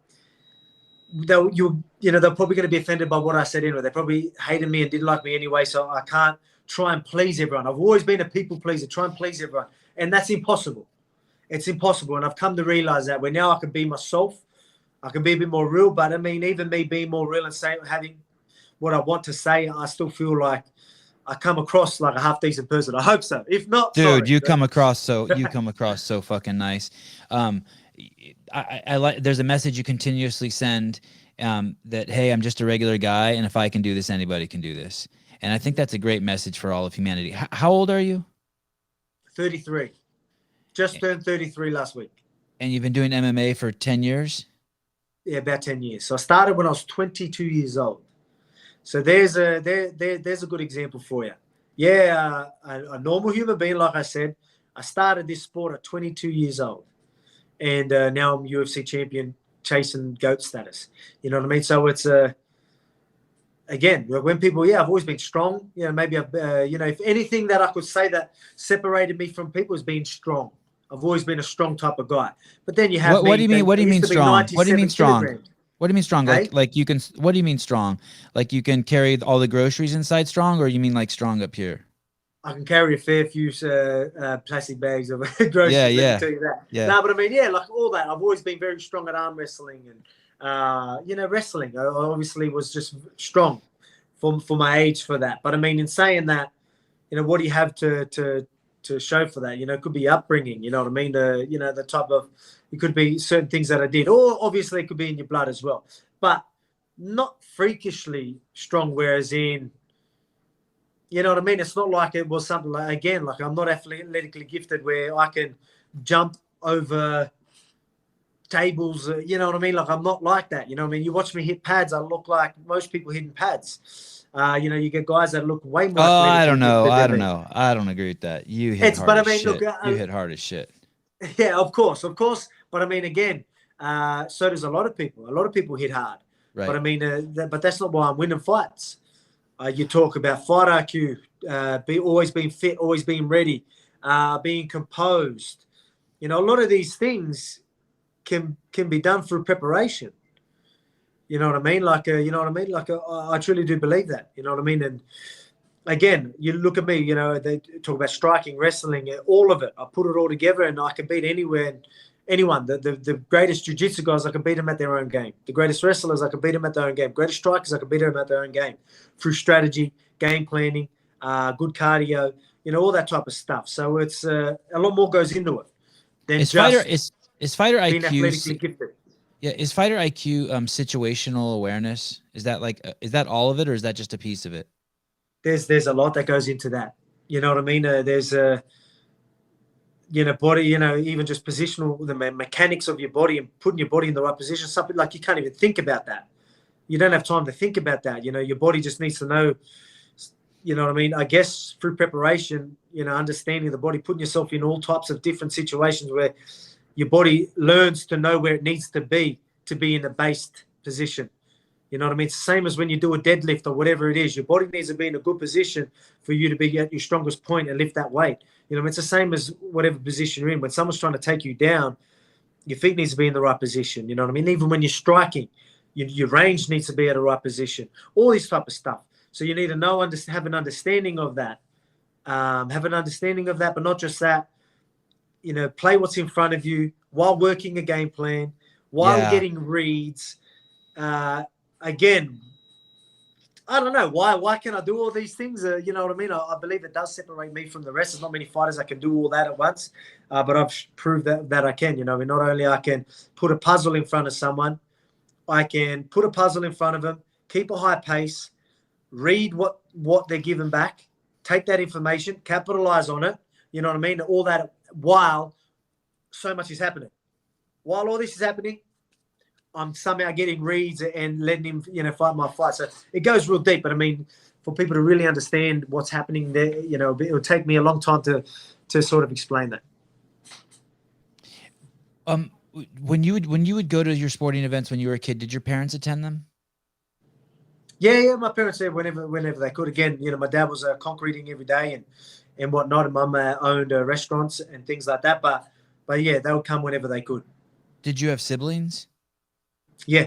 They're probably going to be offended by what I said anyway. They probably hated me and didn't like me anyway. So I can't try and please everyone. I've always been a people pleaser, try and please everyone. And that's impossible. It's impossible. And I've come to realize that where now I can be myself. I can be a bit more real. But I mean, even me being more real and having what I want to say, I still feel like I come across like a half decent person. I hope so. If not, dude, sorry, you come across so fucking nice. I like. There's a message you continuously send that, hey, I'm just a regular guy, and if I can do this, anybody can do this. And I think that's a great message for all of humanity. How old are you? 33. Just turned 33 last week. And you've been doing MMA for 10 years? Yeah, about 10 years. So I started when I was 22 years old. So there's a good example for you. Yeah, a normal human being, like I said, I started this sport at 22 years old. And now I'm UFC champion, chasing GOAT status. You know what I mean? So it's, again, when people, I've always been strong. Maybe I've, if anything that I could say that separated me from people is being strong. I've always been a strong type of guy. But then you have what do you mean? What do you mean strong? What do you mean strong? Kilograms. What do you mean strong? Hey? Like you can? What do you mean strong? Like you can carry all the groceries inside strong, or you mean like strong up here? I can carry a fair few plastic bags of groceries. Yeah. Let me tell you that. Yeah. No, but I mean, like all that. I've always been very strong at arm wrestling and wrestling. I obviously was just strong for my age for that. But I mean, in saying that, what do you have to show for that? It could be upbringing. You know what I mean? The type of, it could be certain things that I did, or obviously it could be in your blood as well, but not freakishly strong. Whereas in, you know what I mean? It's not like it was something like, again, like I'm not athletically gifted where I can jump over tables. You know what I mean? Like I'm not like that. You know what I mean? You watch me hit pads, I look like most people hitting pads. You get guys that look way more. Oh, I don't know. I don't agree with that. You hit hard as shit. You hit hard as shit. Yeah, of course. But I mean, again, so does a lot of people. A lot of people hit hard. Right. But I mean, but that's not why I'm winning fights. You talk about fight IQ, always being fit, always being ready, being composed. A lot of these things can be done through preparation. You know what I mean? Like, I truly do believe that. You know what I mean? And again, you look at me, they talk about striking, wrestling, all of it. I put it all together and I can beat anyone. The greatest jiu-jitsu guys, I can beat them at their own game. The greatest wrestlers, I can beat them at their own game. Greatest strikers, I can beat them at their own game. Through strategy, game planning, good cardio, all that type of stuff. So it's a lot more goes into it than is just fighter being IQ athletically gifted. Yeah. Is fighter IQ situational awareness? Is that all of it, or is that just a piece of it? There's a lot that goes into that. You know what I mean? There's body, even just positional, the mechanics of your body and putting your body in the right position. Something like you can't even think about that. You don't have time to think about that. Your body just needs to know. You know what I mean? I guess through preparation, understanding the body, putting yourself in all types of different situations where your body learns to know where it needs to be in a based position. You know what I mean? It's the same as when you do a deadlift or whatever it is. Your body needs to be in a good position for you to be at your strongest point and lift that weight. It's the same as whatever position you're in. When someone's trying to take you down, your feet needs to be in the right position. You know what I mean? Even when you're striking, your range needs to be at the right position. All this type of stuff. So you need to have an understanding of that. But not just that. Play what's in front of you while working a game plan, while getting reads. Again, I don't know why can I do all these things? You know what I mean? I believe it does separate me from the rest. There's not many fighters that can do all that at once, but I've proved that I can. Not only I can put a puzzle in front of someone, I can put a puzzle in front of them, keep a high pace, read what they're giving back, take that information, capitalize on it. You know what I mean? All that while so much is happening. While all this is happening, I'm somehow getting reads and letting him, fight my fight. So it goes real deep. But I mean, for people to really understand what's happening there, it would take me a long time to sort of explain that. When you would go to your sporting events when you were a kid, did your parents attend them? Yeah. My parents said whenever they could. Again, my dad was concreting every day and whatnot, and mum owned restaurants and things like that. But yeah, they would come whenever they could. Did you have siblings? Yeah,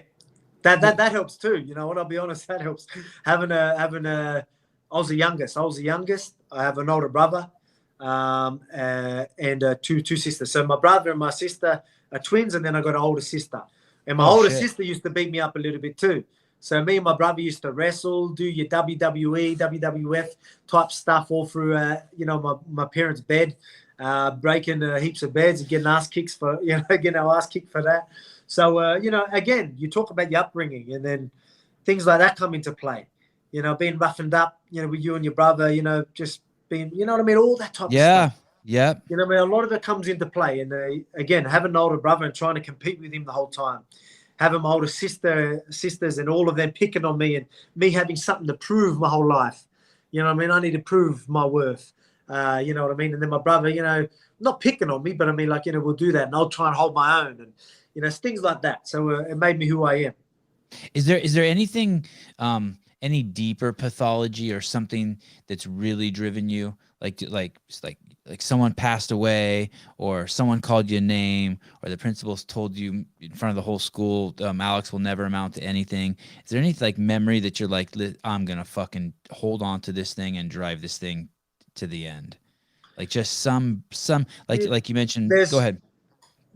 that helps too. You know what? I'll be honest, that helps. I was the youngest. I have an older brother, and two sisters. So my brother and my sister are twins, and then I got an older sister. And my older sister used to beat me up a little bit too. So me and my brother used to wrestle, do your WWE, WWF type stuff all through, my parents' bed, breaking heaps of beds and getting ass kicks for, getting our ass kicked for that. So, again, you talk about your upbringing and then things like that come into play. Being roughened up, with you and your brother, just being, what I mean? All that type of stuff. Yeah. A lot of it comes into play. And again, having an older brother and trying to compete with him the whole time. Having my older sisters and all of them picking on me and me having something to prove my whole life. I mean? I need to prove my worth. You know what I mean? And then my brother, not picking on me, but I mean, we'll do that and I'll try and hold my own. And, things like that. So it made me who I am. Is there anything, any deeper pathology or something that's really driven you? Like someone passed away or someone called you a name or the principals told you in front of the whole school, Alex will never amount to anything. Is there any memory that you're like, I'm going to fucking hold on to this thing and drive this thing to the end? Like just some, like you mentioned, go ahead.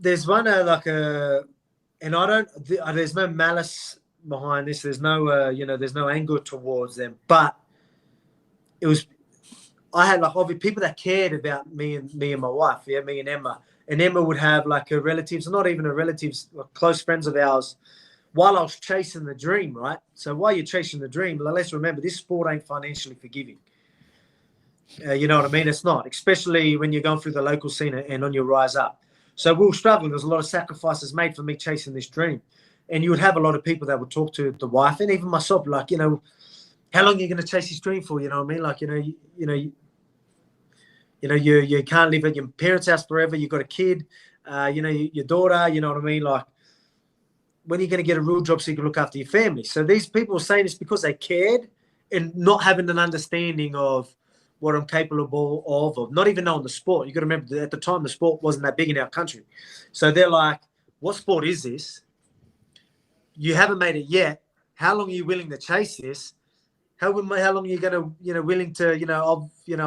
There's one and there's no malice behind this. There's no, there's no anger towards them. But I had obviously people that cared about me and my wife, me and Emma. And Emma would have her relatives, not even her relatives, close friends of ours, while I was chasing the dream, right? So while you're chasing the dream, let's remember this sport ain't financially forgiving. You know what I mean? It's not, especially when you're going through the local scene and on your rise up. So we were struggling. There's a lot of sacrifices made for me chasing this dream. And you would have a lot of people that would talk to the wife and even myself, how long are you going to chase this dream for? You know what I mean? You can't live at your parents' house forever. You've got a kid, your daughter, you know what I mean? When are you going to get a real job so you can look after your family? So these people were saying this because they cared and not having an understanding of what I'm capable of not even knowing the sport. You got to remember that at the time the sport wasn't that big in our country. So they're like, what sport is this? You haven't made it yet. How long are you willing to chase this? How long are you going to, willing to, I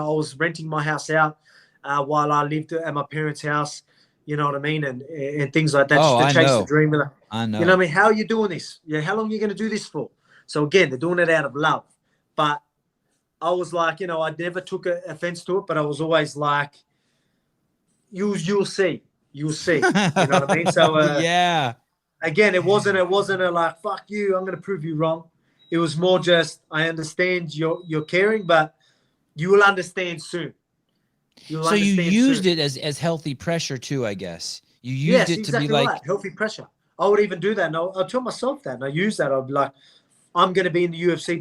was renting my house out while I lived at my parents' house, you know what I mean? And things like that, just to chase the dream. I know. You know what I mean? How are you doing this? How long are you going to do this for? So again, they're doing it out of love. But I was like, I never took offense to it, but I was always like, you'll see. You know what I mean? So, yeah. again, it wasn't a like, fuck you, I'm going to prove you wrong. It was more just, I understand you're caring, but you will understand soon. You'll So you understand used soon. it as healthy pressure too, I guess. You used Yes, it to be exactly like, right. Healthy pressure. I would even do that. And I'll tell myself that. And I use that. I'll be like, I'm going to be in the UFC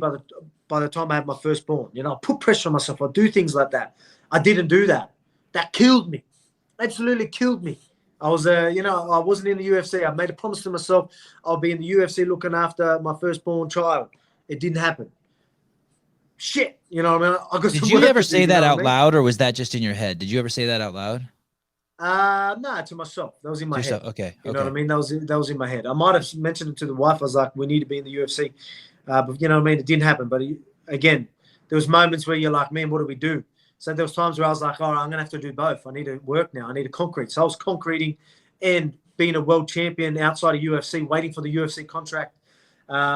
by the time I have my firstborn. You know, I'll put pressure on myself. I'll do things like that. I didn't do that. That killed me. Absolutely killed me. I was, I wasn't in the UFC. I made a promise to myself I'll be in the UFC looking after my firstborn child. It didn't happen. Shit. You know what I mean? I got did some you work ever to do, say that what I out mean? loud, or was that just in your head? Did you ever say that out loud? No, to myself. That was in my head. Okay. You know what I mean? That was in my head. I might have mentioned it to the wife. I was like, we need to be in the UFC. But you know what I mean? It didn't happen. But again, there was moments where you're like, man, what do we do? So there was times where I was like, all right, I'm going to have to do both. I need to work now. I need to concrete. So I was concreting and being a world champion outside of UFC, waiting for the UFC contract.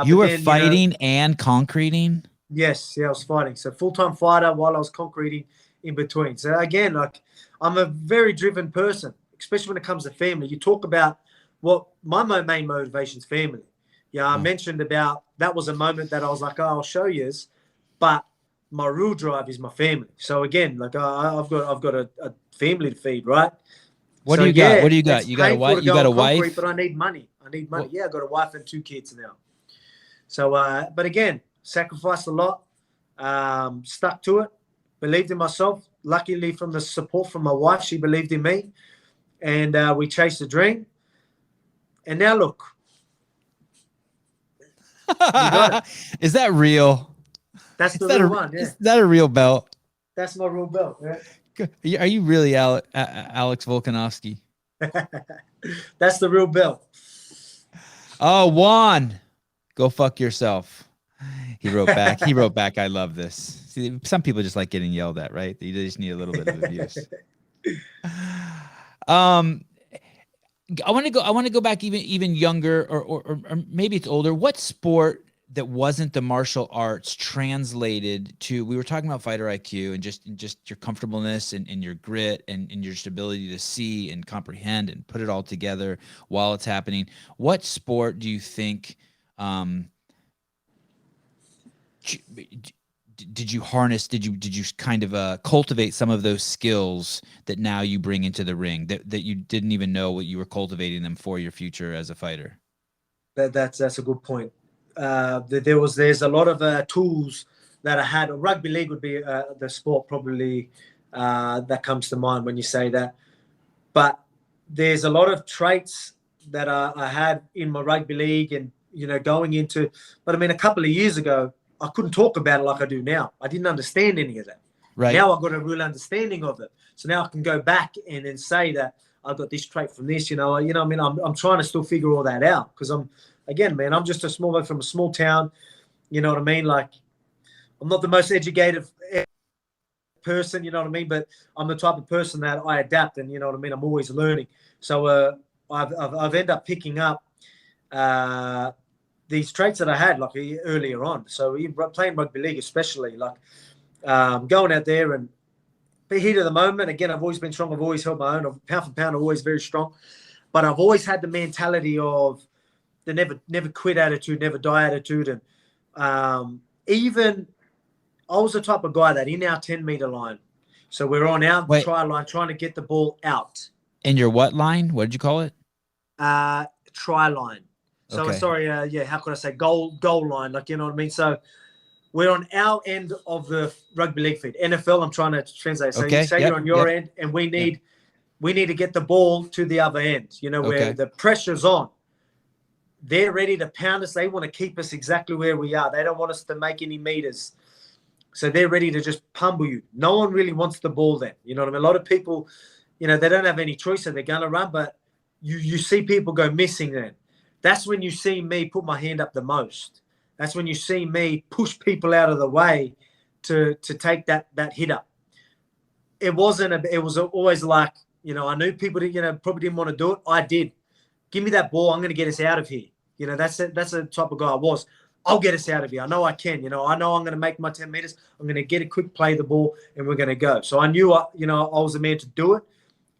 You were fighting and concreting? Yes, I was fighting. So full-time fighter while I was concreting in between. So again, like I'm a very driven person, especially when it comes to family. You talk about what my main motivation is family. Yeah, I mentioned about that was a moment that I was like, oh, I'll show you, but my real drive is my family. So again, like I've got a family to feed, right? What do you got? What do you It's got? You got a painful wife? to You go got a on concrete, wife? but I need money. What? Yeah, I got a wife and 2 kids now. So, but again, sacrificed a lot, stuck to it, believed in myself. Luckily, from the support from my wife, she believed in me, and we chased the dream. And now look, we got it. Is that real? That's Is the that real one. Yeah, is that a real belt? that's my real belt. Yeah. Are you really Alex Volkanovski? That's the real belt. Oh, Juan, go fuck yourself. He wrote back. I love this. See, some people just like getting yelled at, right? You just need a little bit of abuse. I want to go back even younger, or maybe it's older. What sport that wasn't the martial arts translated to? We were talking about fighter IQ and just your comfortableness and your grit and your ability to see and comprehend and put it all together while it's happening. What sport do you think? Did you harness? Did you kind of cultivate some of those skills that now you bring into the ring that you didn't even know what you were cultivating them for your future as a fighter? That's a good point. There's a lot of tools that I had. Rugby league would be the sport probably that comes to mind when you say that. But there's a lot of traits that I had in my rugby league, and going into. But I mean, a couple of years ago, I couldn't talk about it like I do now. I didn't understand any of that. Right. Now I've got a real understanding of it. So now I can go back and then say that I got this trait from this. I mean, I'm trying to still figure all that out because I'm just a small boy from a small town. You know what I mean? Like, I'm not the most educated person. You know what I mean? But I'm the type of person that I adapt, and you know what I mean. I'm always learning. So I've ended up picking up these traits that I had like earlier on. So playing rugby league, especially like going out there and the heat of the moment. Again, I've always been strong. I've always held my own. Pound for pound, I'm always very strong. But I've always had the mentality of the never quit attitude, never die attitude. And even I was the type of guy that in our 10-meter line, so we're on our try line trying to get the ball out. In your what line? What did you call it? Try line. So okay. Sorry, how could I say goal line? Like, you know what I mean? So we're on our end of the rugby league feed. NFL, I'm trying to translate. So you say you're on your end, and we need to get the ball to the other end, where the pressure's on. They're ready to pound us. They want to keep us exactly where we are. They don't want us to make any meters. So they're ready to just pummel you. No one really wants the ball then. You know what I mean? A lot of people, they don't have any choice, so they're going to run, but you see people go missing then. That's when you see me put my hand up the most. That's when you see me push people out of the way to take that hit up. It was always like, I knew people probably didn't want to do it. I did. Give me that ball. I'm going to get us out of here. That's the type of guy I was. I'll get us out of here. I know I can. I know I'm going to make my 10 meters. I'm going to get a quick play the ball, and we're going to go. So I knew, I was the man to do it,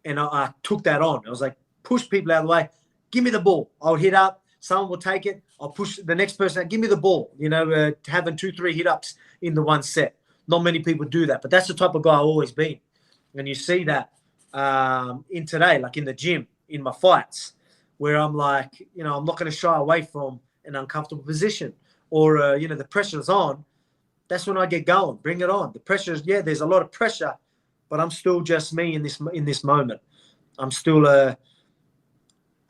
and I took that on. I was like, push people out of the way, give me the ball. I'll hit up. Someone will take it. I'll push the next person out. Give me the ball. Having 2-3 hit ups in the one set. Not many people do that, but that's the type of guy I've always been. And you see that in today, like in the gym, in my fights, where I'm like, I'm not going to shy away from an uncomfortable position or, the pressure's on. That's when I get going. Bring it on. The pressure's, there's a lot of pressure, but I'm still just me in this moment. I'm still, I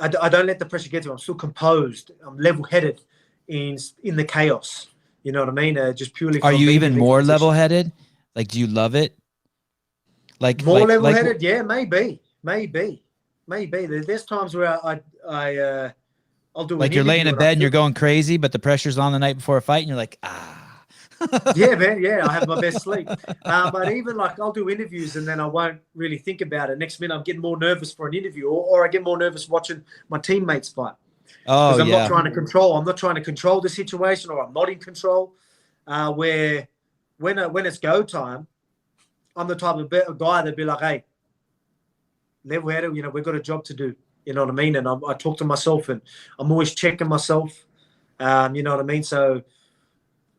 don't let the pressure get to me. I'm still composed. I'm level-headed in the chaos. You know what I mean? Just purely. Are you even more level-headed? Like, do you love it? Like more level-headed? Yeah, maybe. There's times where I'll do like you're laying in bed and you're going crazy, but the pressure's on the night before a fight, and you're like, Yeah, man. Yeah, I have my best sleep. But even like I'll do interviews and then I won't really think about it. Next minute, I'm getting more nervous for an interview, or I get more nervous watching my teammates fight. Oh, I'm not trying to control. I'm not trying to control the situation, or I'm not in control. Where when it's go time, I'm the type of guy that'd be like, hey, level-headed, we've got a job to do. You know what I mean? And I talk to myself, and I'm always checking myself. You know what I mean? So,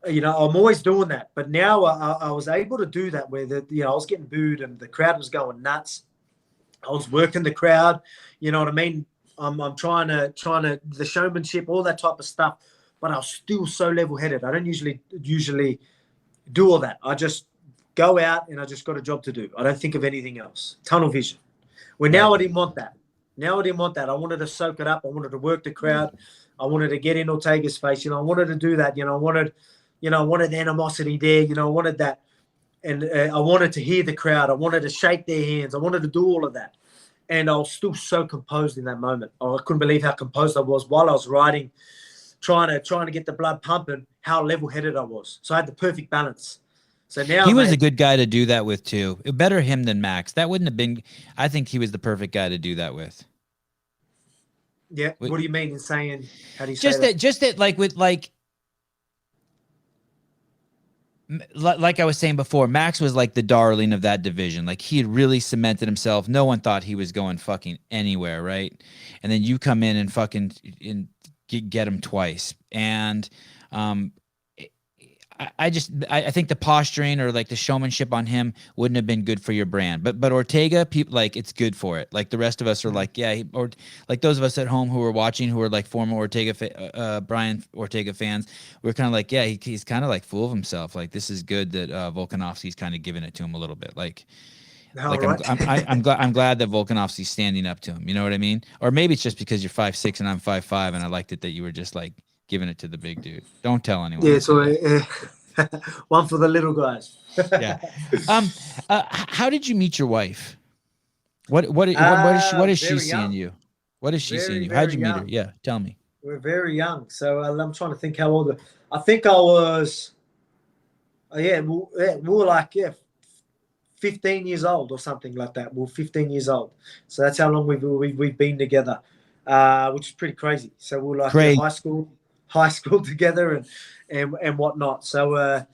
I'm always doing that. But now I was able to do that where I was getting booed and the crowd was going nuts. I was working the crowd. You know what I mean? I'm trying to the showmanship, all that type of stuff. But I was still so level-headed. I don't usually do all that. I just go out and I just got a job to do. I don't think of anything else. Tunnel vision. Where now I didn't want that. I wanted to soak it up. I wanted to work the crowd. I wanted to get in Ortega's face. I wanted to do that. I wanted animosity there. I wanted that. And I wanted to hear the crowd. I wanted to shake their hands. I wanted to do all of that. And I was still so composed in that moment. I couldn't believe how composed I was while I was riding, trying to get the blood pumping, how level-headed I was. So I had the perfect balance. So now he was a good guy to do that with too. Better him than Max. That wouldn't have been. I think he was the perfect guy to do that with. Yeah. What do you mean in saying? How do you say that? Just that, like with like I was saying before, Max was like the darling of that division. Like he had really cemented himself. No one thought he was going fucking anywhere, right? And then you come in and fucking get him twice. And I think the posturing or like the showmanship on him wouldn't have been good for your brand. But Ortega, people like it's good for it. Like the rest of us are like, or like those of us at home who are watching, who are like former Brian Ortega fans, we're kind of like, he's kind of like full of himself. Like this is good that Volkanovski's kind of giving it to him a little bit. I'm glad that Volkanovski's standing up to him. You know what I mean? Or maybe it's just because you're 5'6" and I'm 5'5", and I liked it that you were just like giving it to the big dude. Don't tell anyone. Yeah, so one for the little guys. Yeah. How did you meet your wife? What is she seeing you? What is she seeing you? How did you meet her? Yeah, tell me. We're very young, so I'm trying to think how old. I think I was. We were like 15 years old or something like that. We were 15 years old, so that's how long we've been together, which is pretty crazy. So we were like in high school together and whatnot. So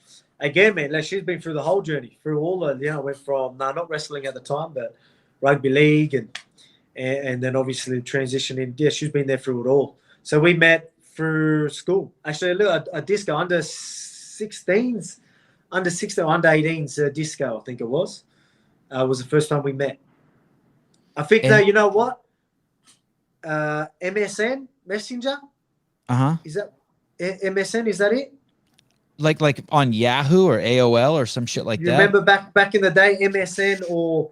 again, man, she's been through the whole journey, through all the went from not wrestling at the time, but rugby league and then obviously transitioning. Yeah, she's been there through it all. So we met through school. Actually, a disco under 16s, under 18s disco, I think it was the first time we met. I think you know what? MSN Messenger. Is that MSN? Is that it? Like on Yahoo or AOL or some shit like that? Remember back in the day, MSN or?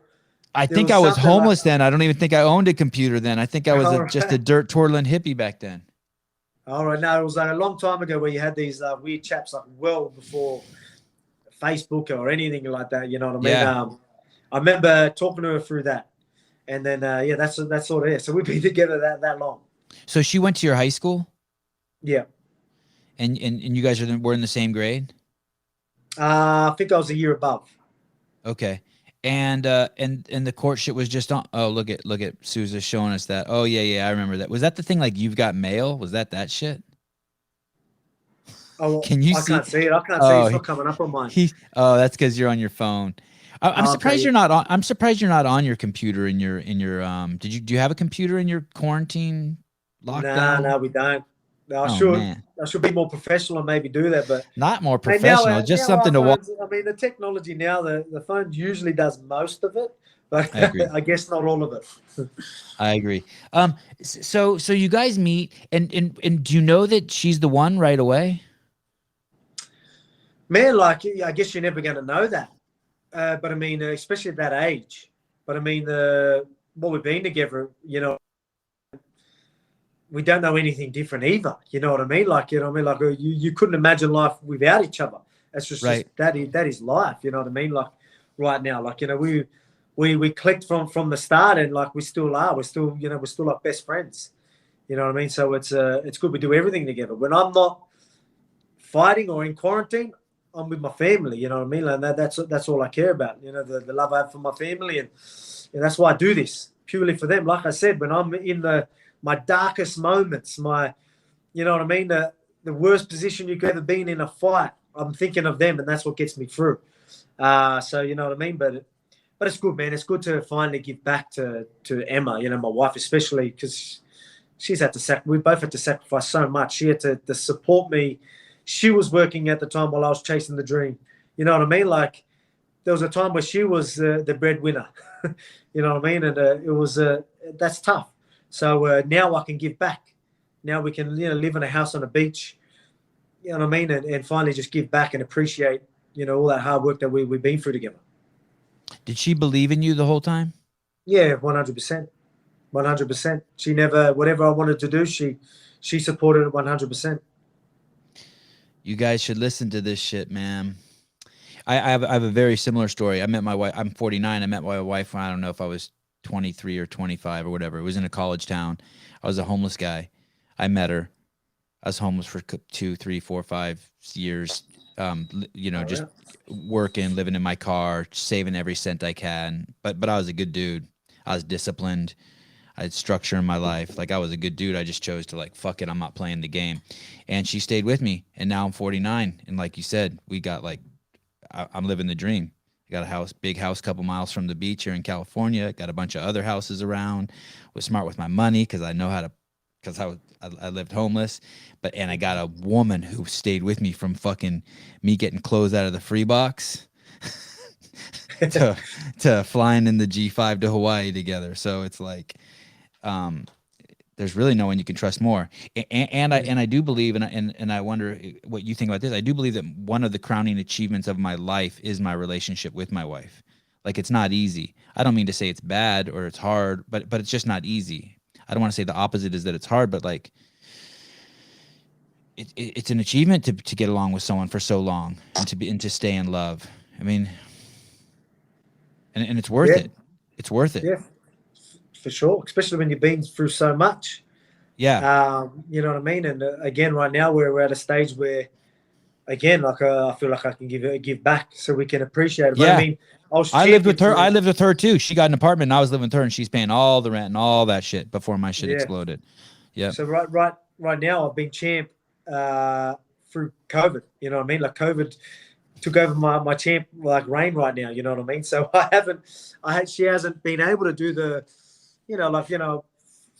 I think I was homeless then. I don't even think I owned a computer then. I think I was just a dirt twirling hippie back then. All right. No, it was like a long time ago where you had these weird chaps like well before Facebook or anything like that. You know what I mean? Yeah. I remember talking to her through that. And then, that's sort of it. So we've been together that long. So she went to your high school? Yeah. And you guys were in the same grade? I think I was a year above. Okay. And the courtship was just on. Oh, look at Sousa showing us that. Oh yeah, I remember that. Was that the thing like you've got mail? Was that shit? Oh, can you see? I can't see it. I can't see it. It's not coming up on mine. That's because you're on your phone. I'm surprised you're not on. I'm surprised you're not on your computer in your. Do you have a computer in your quarantine lockdown? No, we don't. No, Oh man, I should be more professional and maybe do that, but not more I mean, now, professional. Just now our something to watch. phones, I mean, the technology now, the phone usually does most of it, but I agree. I guess not all of it. I agree. So you guys meet, and do you know that she's the one right away? Man, like, I guess you're never going to know that. But I mean, especially at that age. But I mean, what we've been together, we don't know anything different either. You know what I mean? Like, like you couldn't imagine life without each other. That's just, Right. that is life. You know what I mean? Like right now, like, we clicked from the start, and like we still are. We're still, we're still like best friends. You know what I mean? So it's good we do everything together. When I'm not fighting or in quarantine, I'm with my family. You know what I mean? And that's all I care about. The love I have for my family, and that's why I do this, purely for them. Like I said, when I'm in my darkest moments, you know what I mean, the worst position you could ever be in a fight, I'm thinking of them, and that's what gets me through. So you know what I mean? But it's good, man. It's good to finally give back to Emma, my wife, especially because she's had to we both had to sacrifice so much. She had to support me. She was working at the time while I was chasing the dream. You know what I mean? Like there was a time where she was the breadwinner. You know what I mean? And it was that's tough. So now I can give back. Now we can live in a house on a beach. You know what I mean? And finally just give back and appreciate all that hard work that we've been through together. Did she believe in you the whole time? Yeah, 100%. 100%. She never, whatever I wanted to do, she supported it 100%. You guys should listen to this shit, man. I have a very similar story. I met my wife. I'm 49. I met my wife when I don't know if I was 23 or 25 or whatever. It was in a college town. I was a homeless guy. I met her. I was homeless for 2, 3, 4, 5 years. Just working, living in my car, saving every cent I can. But I was a good dude. I was disciplined. I had structure in my life. Like I was a good dude. I just chose to like, fuck it, I'm not playing the game. And she stayed with me. And now I'm 49. And like you said, we got like, I'm living the dream. I got a house, big house, couple miles from the beach here in California. Got a bunch of other houses around. Was smart with my money because I know how to, because I lived homeless. And I got a woman who stayed with me from fucking me getting clothes out of the free box to flying in the G5 to Hawaii together. So it's like, there's really no one you can trust more. And I do believe, and I wonder what you think about this. I do believe that one of the crowning achievements of my life is my relationship with my wife. Like it's not easy. I don't mean to say it's bad or it's hard, but it's just not easy. I don't want to say the opposite is that it's hard, but like it's an achievement to get along with someone for so long and to stay in love. I mean, and it's worth it. It's worth it. Yeah. For sure, especially when you've been through so much. Yeah. You know what I mean? And again, right now we're at a stage where, again, like I feel like I can give back so we can appreciate it. But yeah. I mean, I lived with her. I lived with her too. She got an apartment and I was living with her, and she's paying all the rent and all that shit before my shit exploded. Yeah. So right now I've been champ through COVID. You know what I mean? Like COVID took over my champ like reign right now. You know what I mean? So she hasn't been able to do the,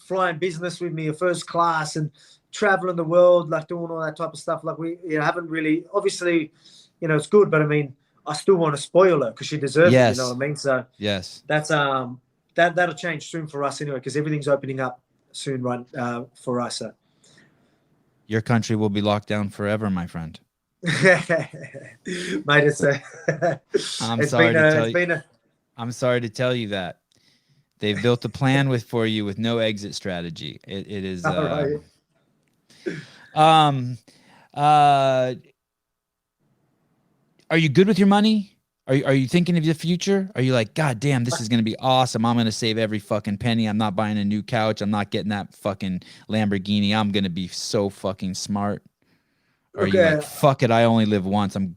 flying business with me, first class, and traveling the world, like doing all that type of stuff. Like we haven't really, obviously, it's good, but I mean, I still want to spoil her because she deserves it. You know what I mean? So yes, that's that'll change soon for us anyway, because everything's opening up soon, right? For us. Your country will be locked down forever, my friend. Mate, I'm sorry to tell you that. They've built a plan for you with no exit strategy. It is. Right. Are you good with your money? Are you thinking of the future? Are you like, God damn, this is going to be awesome. I'm going to save every fucking penny. I'm not buying a new couch. I'm not getting that fucking Lamborghini. I'm going to be so fucking smart. Or are you like, fuck it, I only live once. I'm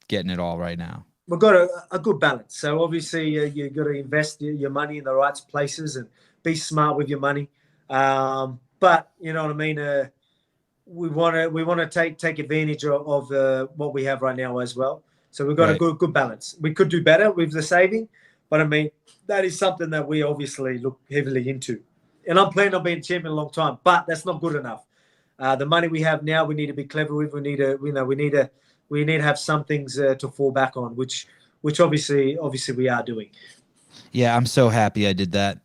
getting it all right now. We've got a good balance. So obviously you've got to invest your money in the right places and be smart with your money. But you know what I mean? We want to take advantage of what we have right now as well. So we've got a good balance. We could do better with the saving, but I mean, that is something that we obviously look heavily into. And I'm planning on being champion a long time, but that's not good enough. The money we have now, we need to be clever with. We need to have some things to fall back on, which obviously we are doing. Yeah, I'm so happy I did that.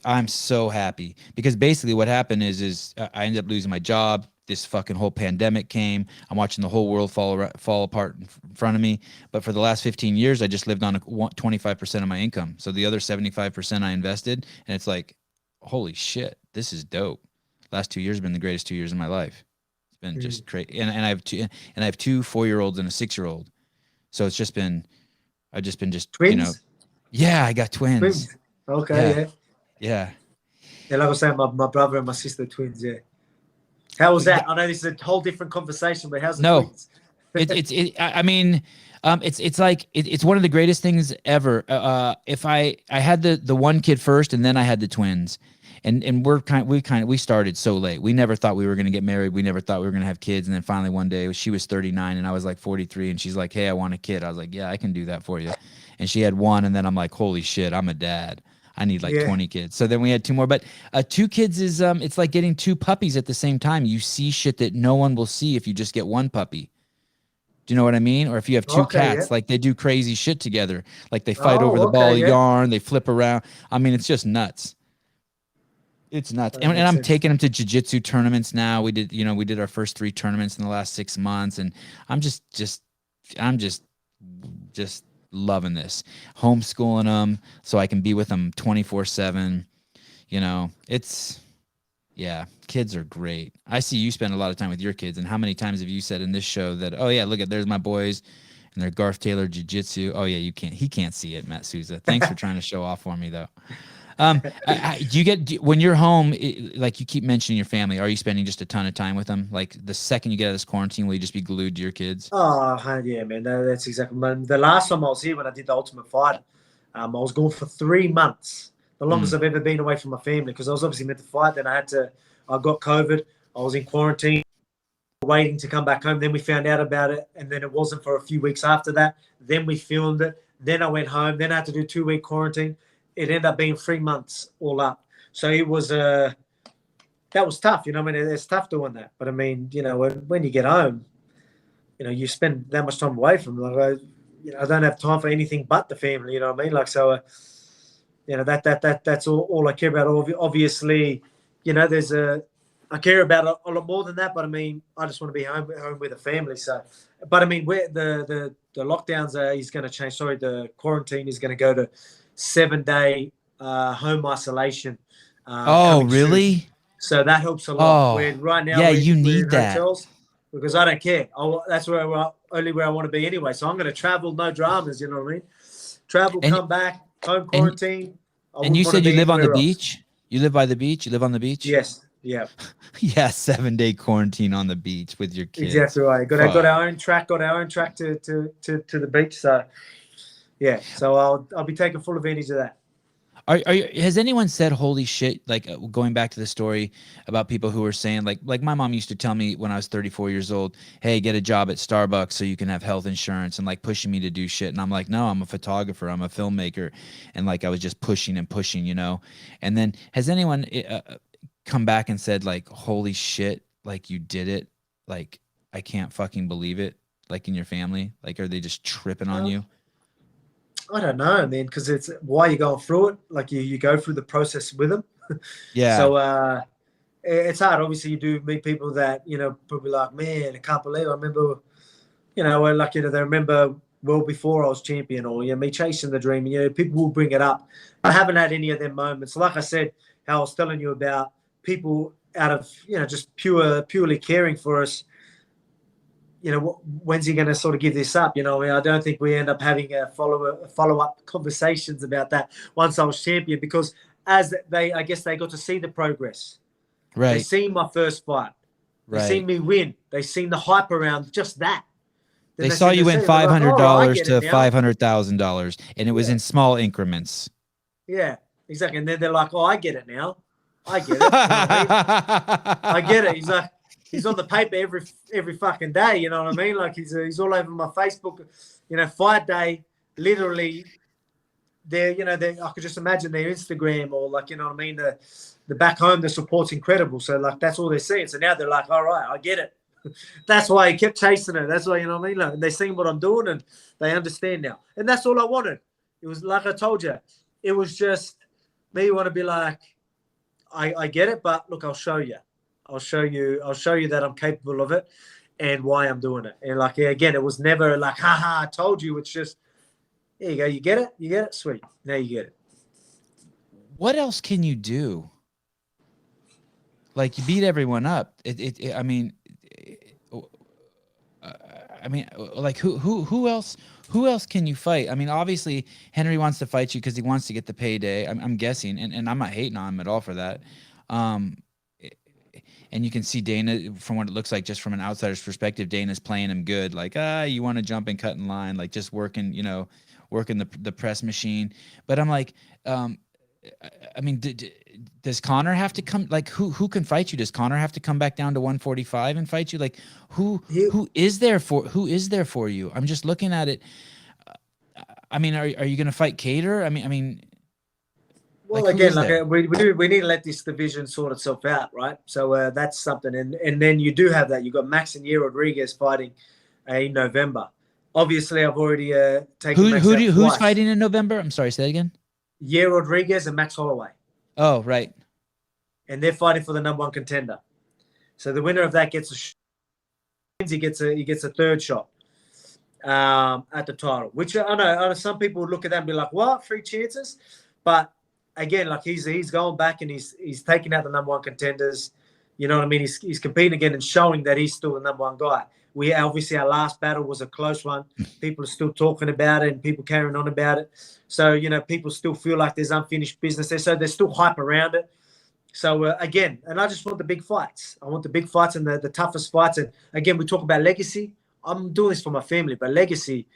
I'm so happy because basically what happened is I ended up losing my job. This fucking whole pandemic came. I'm watching the whole world fall apart in front of me. But for the last 15 years, I just lived on 25% of my income. So the other 75% I invested, and it's like, holy shit, this is dope. Last 2 years have been the greatest 2 years of my life. It's been just crazy. And I have two 4-year-olds and a 6-year-old. So it's just been, I've just been Twins? Yeah, I got twins. Okay, Yeah. Yeah, like I was saying, my brother and my sister are twins, yeah. How was that? I know this is a whole different conversation, but how's the twins? It's like it's one of the greatest things ever. If I had the one kid first, and then I had the twins, and we started so late. We never thought we were going to get married. We never thought we were going to have kids. And then finally one day she was 39 and I was like 43, and she's like, "Hey, I want a kid." I was like, "Yeah, I can do that for you." And she had one, and then I'm like, "Holy shit, I'm a dad. I need 20 kids." So then we had 2 more, but 2 kids is it's like getting 2 puppies at the same time. You see shit that no one will see if you just get 1 puppy. Do you know what I mean? Or if you have 2 cats, like they do crazy shit together. Like they fight over the ball of yarn, they flip around. I mean, it's just nuts. It's nuts. And I'm taking them to jiu-jitsu tournaments now. We did our first 3 tournaments in the last 6 months, and I'm just loving this, homeschooling them so I can be with them 24/7. Kids are great. I see you spend a lot of time with your kids, and how many times have you said in this show that, "Oh yeah, look there's my boys and their Garth Taylor jiu-jitsu." Oh yeah, he can't see it, Matt Souza. Thanks for trying to show off for me though. When you're home, like you keep mentioning your family, are you spending just a ton of time with them? Like the second you get out of this quarantine, will you just be glued to your kids? Oh, yeah, man. That's exactly. The last time I was here when I did the Ultimate Fighter, I was gone for 3 months, the longest I've ever been away from my family, because I was obviously meant to fight. Then I got COVID. I was in quarantine, waiting to come back home. Then we found out about it, and then it wasn't for a few weeks after that. Then we filmed it. Then I went home. Then I had to do 2-week quarantine. It ended up being 3 months all up. So it was that was tough. I mean, it's tough doing that. But I mean, when you get home, you spend that much time away from them. Like, I don't have time for anything but the family. You know what I mean? Like, so, that's all I care about. Obviously, I care about a lot more than that. But I mean, I just want to be home with the family. So, but I mean, where the lockdowns is going to change. Sorry, the quarantine is going to go to 7-day home isolation. Really? Soon. So that helps a lot. Oh, right now, you need that. Hotels, because I don't care. That's only where I want to be anyway. So I'm going to travel, no dramas. You know what I mean? Travel, come back, home quarantine. And you said you live on the beach? You live by the beach? You live on the beach? Yes. Yeah. Yeah, 7-day quarantine on the beach with your kids. Exactly right. Got our own track. Got our own track to the beach. So yeah. So I'll be taking full advantage of that. Has anyone said holy shit, like going back to the story about people who were saying like my mom used to tell me when I was 34 years old, "Hey, get a job at Starbucks so you can have health insurance," and like pushing me to do shit. And I'm like, "No, I'm a photographer, I'm a filmmaker." And like I was just pushing and pushing, And then has anyone come back and said like, "Holy shit, like you did it. Like I can't fucking believe it." Like in your family? Like are they just tripping on you? I don't know, man, because it's why you're going through it. Like you go through the process with them. Yeah. So it's hard. Obviously, you do meet people that probably like, "Man, I can't believe." I remember, they remember well before I was champion, or me chasing the dream. People will bring it up. I haven't had any of them moments. Like I said, how I was telling you about people out of just purely caring for us. When's he going to sort of give this up? I don't think we end up having a follow-up conversations about that once I was champion, because I guess they got to see the progress. Right. They seen my first fight. They Right. seen me win. They seen the hype around just that. Then they saw you win $500 to $500,000, and it was in small increments. Yeah, exactly. And then they're like, "Oh, I get it now. I get it. I get it." He's like, he's on the paper every fucking day. You know what I mean? Like he's all over my Facebook. Fight day, literally I could just imagine their Instagram or like, you know what I mean? The back home, the support's incredible. So like, that's all they're seeing. So now they're like, all right, I get it. That's why he kept chasing her. That's why, you know what I mean? Like, and they're seeing what I'm doing and they understand now. And that's all I wanted. It was like I told you, it was just me want to be like, I get it, but look, I'll show you. I'll show you that I'm capable of it and why I'm doing it. And like, again, it was never like, haha, I told you. It's just, there you go. You get it? You get it? Sweet. Now you get it. What else can you do? Like, you beat everyone up. I mean, like who else can you fight? I mean, obviously Henry wants to fight you because he wants to get the payday. I'm guessing, and I'm not hating on him at all for that. And you can see Dana, from what it looks like, just from an outsider's perspective, Dana's playing him good. Like, you want to jump and cut in line, like just working the press machine. But I'm like, I mean, does Connor have to come? Like, who can fight you? Does Connor have to come back down to 145 and fight you? Like, who is there for you? I'm just looking at it. I mean, are you going to fight Cater? I mean. Well, like, again, we need to let this division sort itself out, right? So that's something, and then you do have that. You've got Max and Yair Rodriguez fighting in November. Obviously, I've already taken who's fighting in November? I'm sorry, say that again. Yair Rodriguez and Max Holloway. Oh, right. And they're fighting for the number one contender. So the winner of that gets he gets a third shot at the title. Which I know some people would look at that and be like, "What? 3 chances?" But again, like he's going back and he's taking out the number one contenders. You know what I mean? He's competing again and showing that he's still the number one guy. We obviously, our last battle was a close one. People are still talking about it and people carrying on about it. So, you know, people still feel like there's unfinished business there. So there's still hype around it. So again, and I just want the big fights. I want the big fights and the toughest fights. And again, we talk about legacy. I'm doing this for my family, but legacy,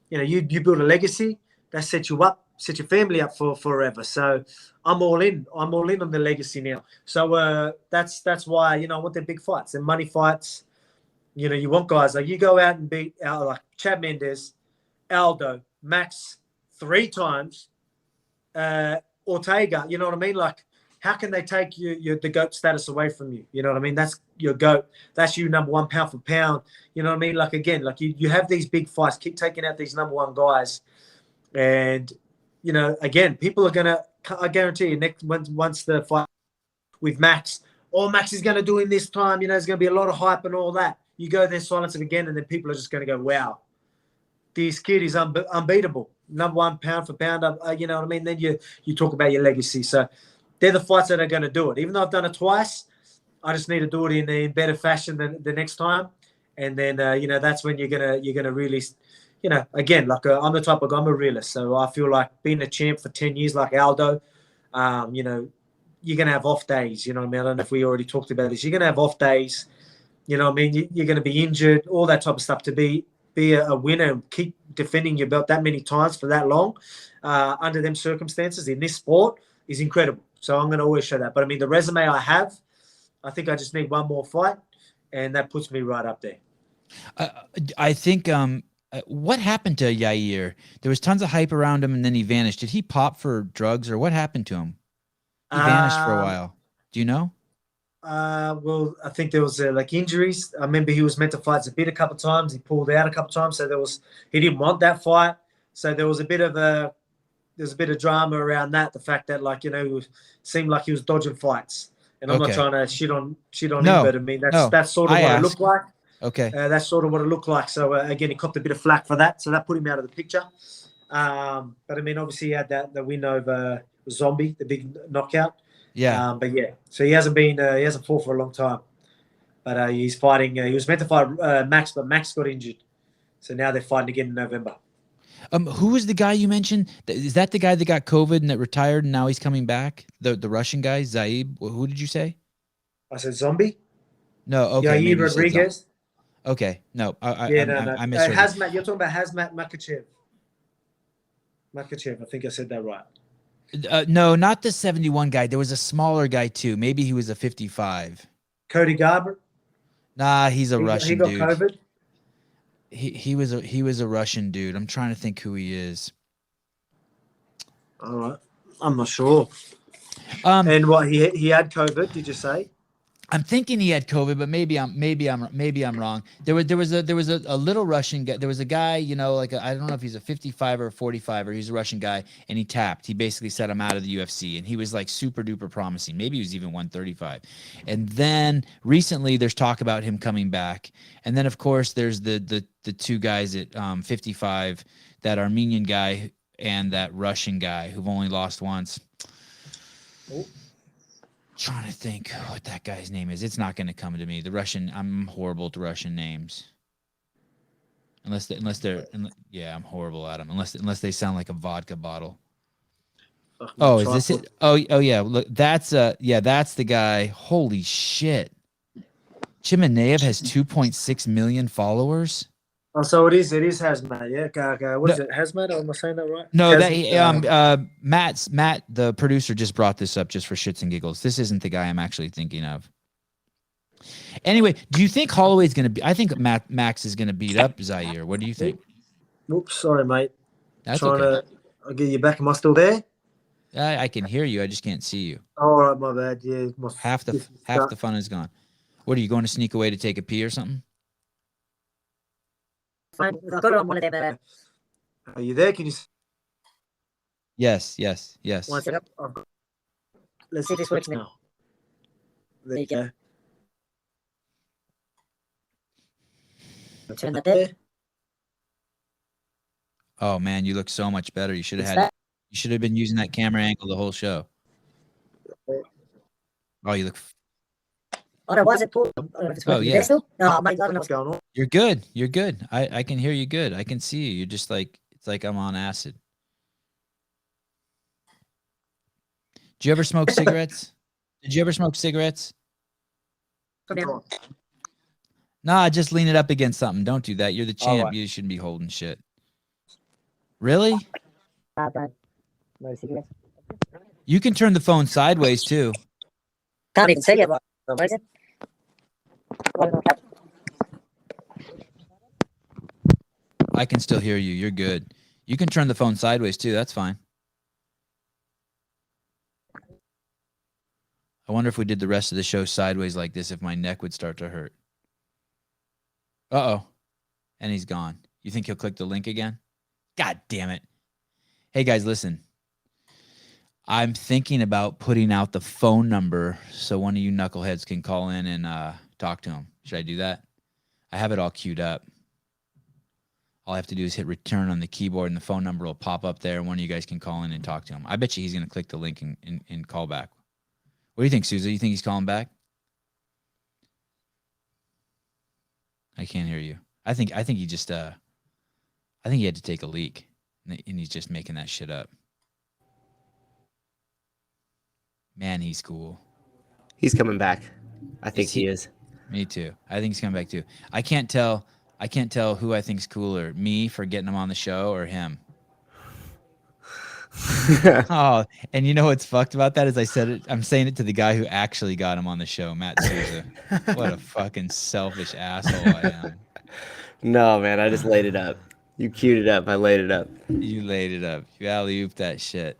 you know, you build a legacy that sets you up, set your family up for forever. So I'm all in. I'm all in on the legacy now. So that's why, you know, I want the big fights and money fights. You know, you want guys like you go out and beat like Chad Mendes, Aldo, Max 3 times, Ortega. You know what I mean? Like, how can they take the GOAT status away from you? You know what I mean? That's your GOAT. That's you number one pound for pound. You know what I mean? Like, again, like you have these big fights, keep taking out these number one guys. And, you know, again, people are going to, I guarantee you, once the fight with Max, Max is going to do in this time, you know, there's going to be a lot of hype and all that. You go there, silence it again, and then people are just going to go, wow, this kid is unbeatable. Number one pound for pound, you know what I mean? Then you talk about your legacy. So they're the fights that are going to do it. Even though I've done it twice, I just need to do it in better fashion than the next time. And then, you know, that's when you're gonna really, you know, again, like I'm the type of guy, I'm a realist. So I feel like being a champ for 10 years like Aldo, you know, you're going to have off days. You know what I mean? I don't know if we already talked about this. You're going to have off days. You know what I mean? You're going to be injured, all that type of stuff. To be a winner and keep defending your belt that many times for that long under them circumstances in this sport is incredible. So I'm going to always show that. But, I mean, the resume I have, I think I just need one more fight, and that puts me right up there. I think what happened to Yair? There was tons of hype around him, and then he vanished. Did he pop for drugs, or what happened to him? He vanished for a while. Do you know? Well, I think there was like injuries. I remember he was meant to fight Zabit a couple of times. He pulled out a couple of times, so he didn't want that fight. So there was a bit of drama around that. The fact that, like, you know, it seemed like he was dodging fights. And I'm not trying to shit on him, but I mean that's sort of what it looked like. Okay, that's sort of what it looked like. So again, he copped a bit of flack for that, so that put him out of the picture. But I mean, obviously he had the win over Zombie, the big knockout. Yeah. But yeah, so he hasn't fought for a long time. But he's fighting. He was meant to fight Max, but Max got injured. So now they're fighting again in November. Who was the guy you mentioned? Is that the guy that got COVID and that retired and now he's coming back? The Russian guy, Zaib. Who did you say? I said Zombie. No, okay. Yair Rodriguez. Okay, no, no. I misheard. Hazmat. You're talking about Hazmat Makachev. I think I said that right. No, not the 71 guy. There was a smaller guy too. Maybe he was a 55. Cody Garber. Nah, he's a Russian dude. He got COVID. He was a Russian dude. I'm trying to think who he is. All right. I'm not sure. Um, And what he had COVID? Did you say? I'm thinking he had COVID, but maybe I'm wrong. There was a little Russian guy. There was a guy, you know, like I don't know if he's a 55 or a 45 or he's a Russian guy, and he tapped. He basically set him out of the UFC, and he was like super duper promising. Maybe he was even 135. And then recently, there's talk about him coming back. And then of course there's the two guys at 55, that Armenian guy and that Russian guy who've only lost once. Oh. Trying to think what that guy's name is. It's not going to come to me. The Russian, I'm horrible to Russian names. Unless they're, I'm horrible at them. Unless they sound like a vodka bottle. Oh, is this it? Oh yeah. Look, that's the guy. Holy shit. Chimeneyev has 2.6 million followers. Oh, so it is Hazmat, yeah. What is it, Hazmat? Am I saying that right? No, Matt, the producer, just brought this up just for shits and giggles. This isn't the guy I'm actually thinking of. Anyway, do you think Holloway's going to be? I think Max is going to beat up Zaire. What do you think? Oops, sorry, mate. That's okay. I'll get you back. Am I still there? I can hear you. I just can't see you. All right, my bad. Yeah, half the fun is gone. What are you going to sneak away to take a pee or something? Are you there? Can you? Yes. One second. Let's see if this works now. There you go. Turn that there. Oh man, you look so much better. You should have been using that camera angle the whole show. Oh, you look. Oh, there was it. Oh yeah. No, my God, what's going on? You're good. You're good. I can hear you good. I can see you. You're just like, it's like I'm on acid. Did you ever smoke cigarettes? Nah, just lean it up against something. Don't do that. You're the champ. You shouldn't be holding shit. Really? No cigarettes. You can turn the phone sideways too. Can't even see it. I can still hear you. You're good. You can turn the phone sideways too. That's fine. I wonder if we did the rest of the show sideways like this, if my neck would start to hurt. Uh-oh. And he's gone. You think he'll click the link again? God damn it. Hey, guys, listen. I'm thinking about putting out the phone number so one of you knuckleheads can call in and talk to him. Should I do that? I have it all queued up. All I have to do is hit return on the keyboard and the phone number will pop up there and one of you guys can call in and talk to him. I bet you he's going to click the link and call back. What do you think, Susie? You think he's calling back? I can't hear you. I think he just I think he had to take a leak and he's just making that shit up. Man, he's cool. He's coming back. I think he is. Me too. I think he's coming back too. I can't tell who I think's cooler, me for getting him on the show or him. Oh, and you know what's fucked about that is I'm saying it to the guy who actually got him on the show, Matt Souza. What a fucking selfish asshole I am. No, man, I just laid it up. You queued it up. I laid it up. You laid it up. You alley-ooped that shit.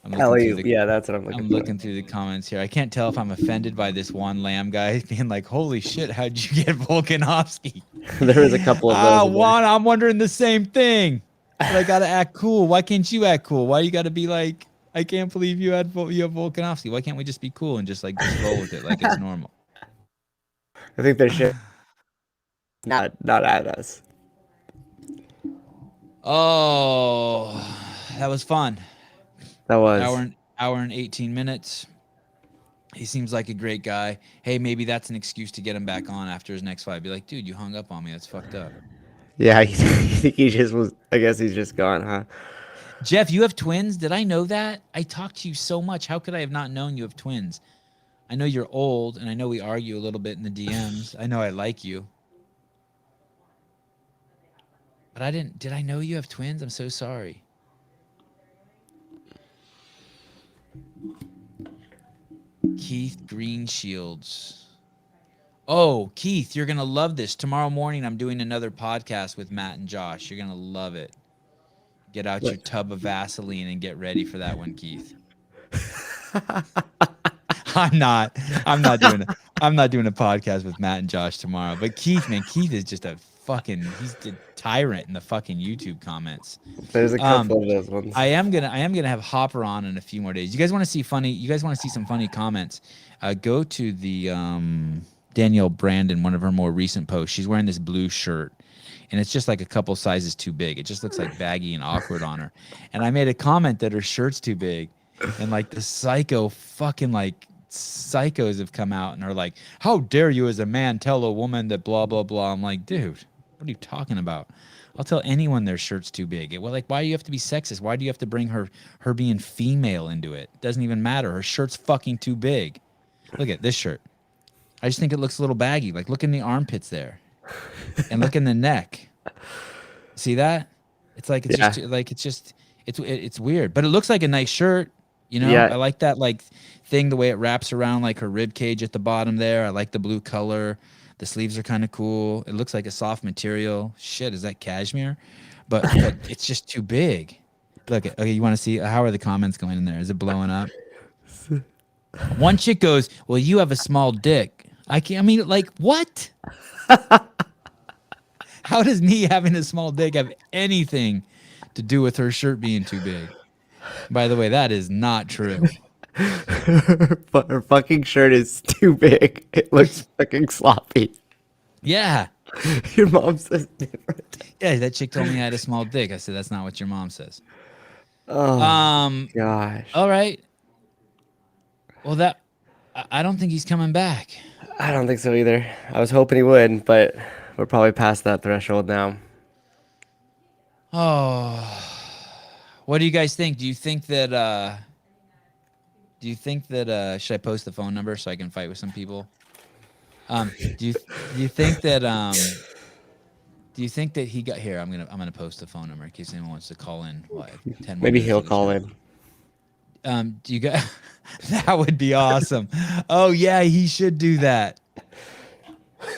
Yeah, that's what I'm looking for. I'm looking through the comments here. I can't tell if I'm offended by this Juan Lamb guy being like, holy shit, how'd you get Volkanovski? There was a couple of those. Juan, I'm wondering the same thing. But I gotta act cool. Why can't you act cool? Why you gotta be like, I can't believe you have Volkanovski. Why can't we just be cool and just roll with it like it's normal? I think they're shit. Not at us. Oh, that was fun. That was hour and 18 minutes. He seems like a great guy. Hey, maybe that's an excuse to get him back on after his next fight. Be like, dude, you hung up on me. That's fucked up. Yeah, I think he just was. I guess he's just gone, huh? Jeff, you have twins? Did I know that? I talked to you so much. How could I have not known you have twins? I know you're old, and I know we argue a little bit in the DMs. I know I like you. But I didn't. Did I know you have twins? I'm so sorry. Keith Greenshields. Oh, Keith, you're going to love this. Tomorrow morning, I'm doing another podcast with Matt and Josh. You're going to love it. Get out your tub of Vaseline and get ready for that one, Keith. I'm not doing a podcast with Matt and Josh tomorrow. But Keith, man, Keith is just he's a tyrant in the fucking YouTube comments. There's a couple of those ones. I am gonna have Hopper on in a few more days. You guys want to see some funny comments? Go to the Danielle Brandon, one of her more recent posts. She's wearing this blue shirt, and it's just like a couple sizes too big. It just looks like baggy and awkward on her. And I made a comment that her shirt's too big, and like the psychos have come out and are like, "How dare you as a man tell a woman that blah blah blah?" I'm like, dude, what are you talking about? I'll tell anyone their shirt's too big. Well, like, why do you have to be sexist? Why do you have to bring her being female into it? It doesn't even matter. Her shirt's fucking too big. Look at this shirt. I just think it looks a little baggy. Like, look in the armpits there, and look in the neck. See that? It's like it's weird, but it looks like a nice shirt. You know, I like that like thing, the way it wraps around like her rib cage at the bottom there. I like the blue color. The sleeves are kind of cool. It looks like a soft material. Shit, is that cashmere? But it's just too big. Look, okay, you want to see how are the comments going in there? Is it blowing up? One chick goes, "Well, you have a small dick." I mean, like, what? How does me having a small dick have anything to do with her shirt being too big? By the way, that is not true. Her fucking shirt is too big. It looks fucking sloppy. Yeah. Your mom says different. Yeah, that chick told me I had a small dick. I said, that's not what your mom says. Oh, gosh. All right. Well, I don't think he's coming back. I don't think so either. I was hoping he would, but we're probably past that threshold now. Oh. What do you guys think? Do you think that should I post the phone number so I can fight with some people? Do you think that he got here? I'm gonna post the phone number in case anyone wants to call in. 10 Maybe he'll call in. Do you got that would be awesome. Oh yeah, he should do that.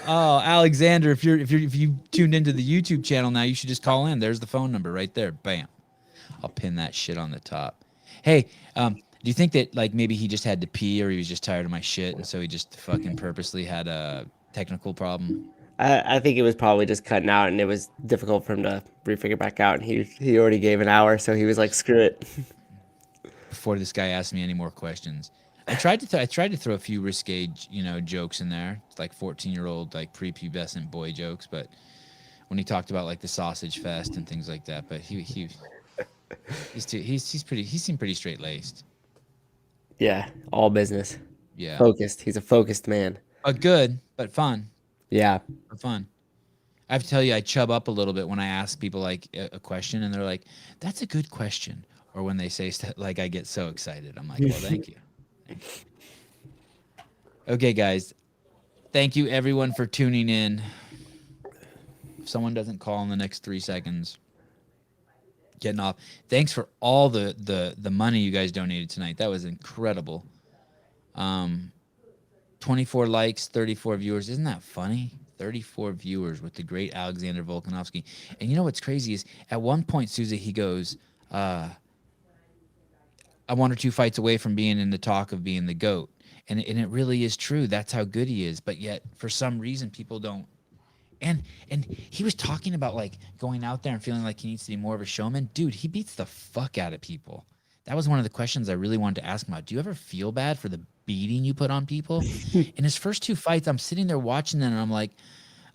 Oh, Alexander, if you tuned into the YouTube channel now, you should just call in. There's the phone number right there. Bam. I'll pin that shit on the top. Hey, do you think that like maybe he just had to pee or he was just tired of my shit and so he just fucking purposely had a technical problem? I think it was probably just cutting out and it was difficult for him to refigure back out. And he already gave an hour, so he was like, screw it. Before this guy asked me any more questions. I tried to throw a few risque, jokes in there. It's like 14-year-old like prepubescent boy jokes, but when he talked about like the sausage fest and things like that, but he seemed pretty straight-laced. Yeah, all business. Yeah. Focused. He's a focused man. Good, but fun. Yeah. But fun. I have to tell you, I chub up a little bit when I ask people like a question and they're like, "That's a good question." Or when they say stuff, like I get so excited. I'm like, "Well, thank you." Okay, guys. Thank you everyone for tuning in. If someone doesn't call in the next 3 seconds, getting off. Thanks for all the money you guys donated tonight. That was incredible. 24 likes, 34 viewers. Isn't that funny? 34 viewers with the great Alexander Volkanovski. And you know what's crazy is at one point, Susie, he goes, I'm 1 or 2 fights away from being in the talk of being the GOAT. And it really is true. That's how good he is. But yet, for some reason, people don't. And he was talking about like going out there and feeling like he needs to be more of a showman. Dude, he beats the fuck out of people. That was one of the questions I really wanted to ask him about. Do you ever feel bad for the beating you put on people? In his first 2 fights, I'm sitting there watching them and I'm like,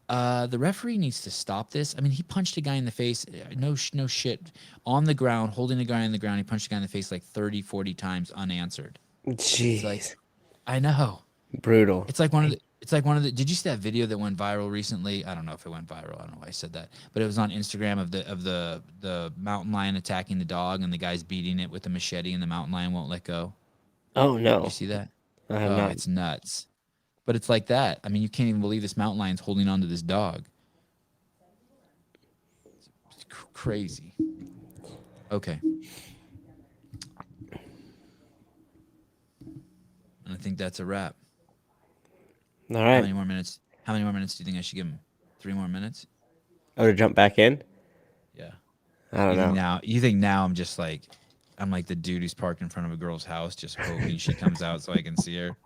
the referee needs to stop this. I mean, he punched a guy in the face, no shit, on the ground, holding a guy on the ground. He punched a guy in the face like 30, 40 times unanswered. Jeez. Like, I know. Brutal. It's like one of the. Did you see that video that went viral recently? I don't know if it went viral. I don't know why I said that, but it was on Instagram of the mountain lion attacking the dog and the guy's beating it with a machete and the mountain lion won't let go. Oh no! Did you see that? I have not. It's nuts. But it's like that. I mean, you can't even believe this mountain lion's holding on to this dog. It's crazy. Okay. And I think that's a wrap. All right. How many more minutes do you think I should give him? 3 more minutes? Oh, to jump back in? Yeah. I don't know. You think now I'm just like, I'm like the dude who's parked in front of a girl's house, just hoping she comes out so I can see her.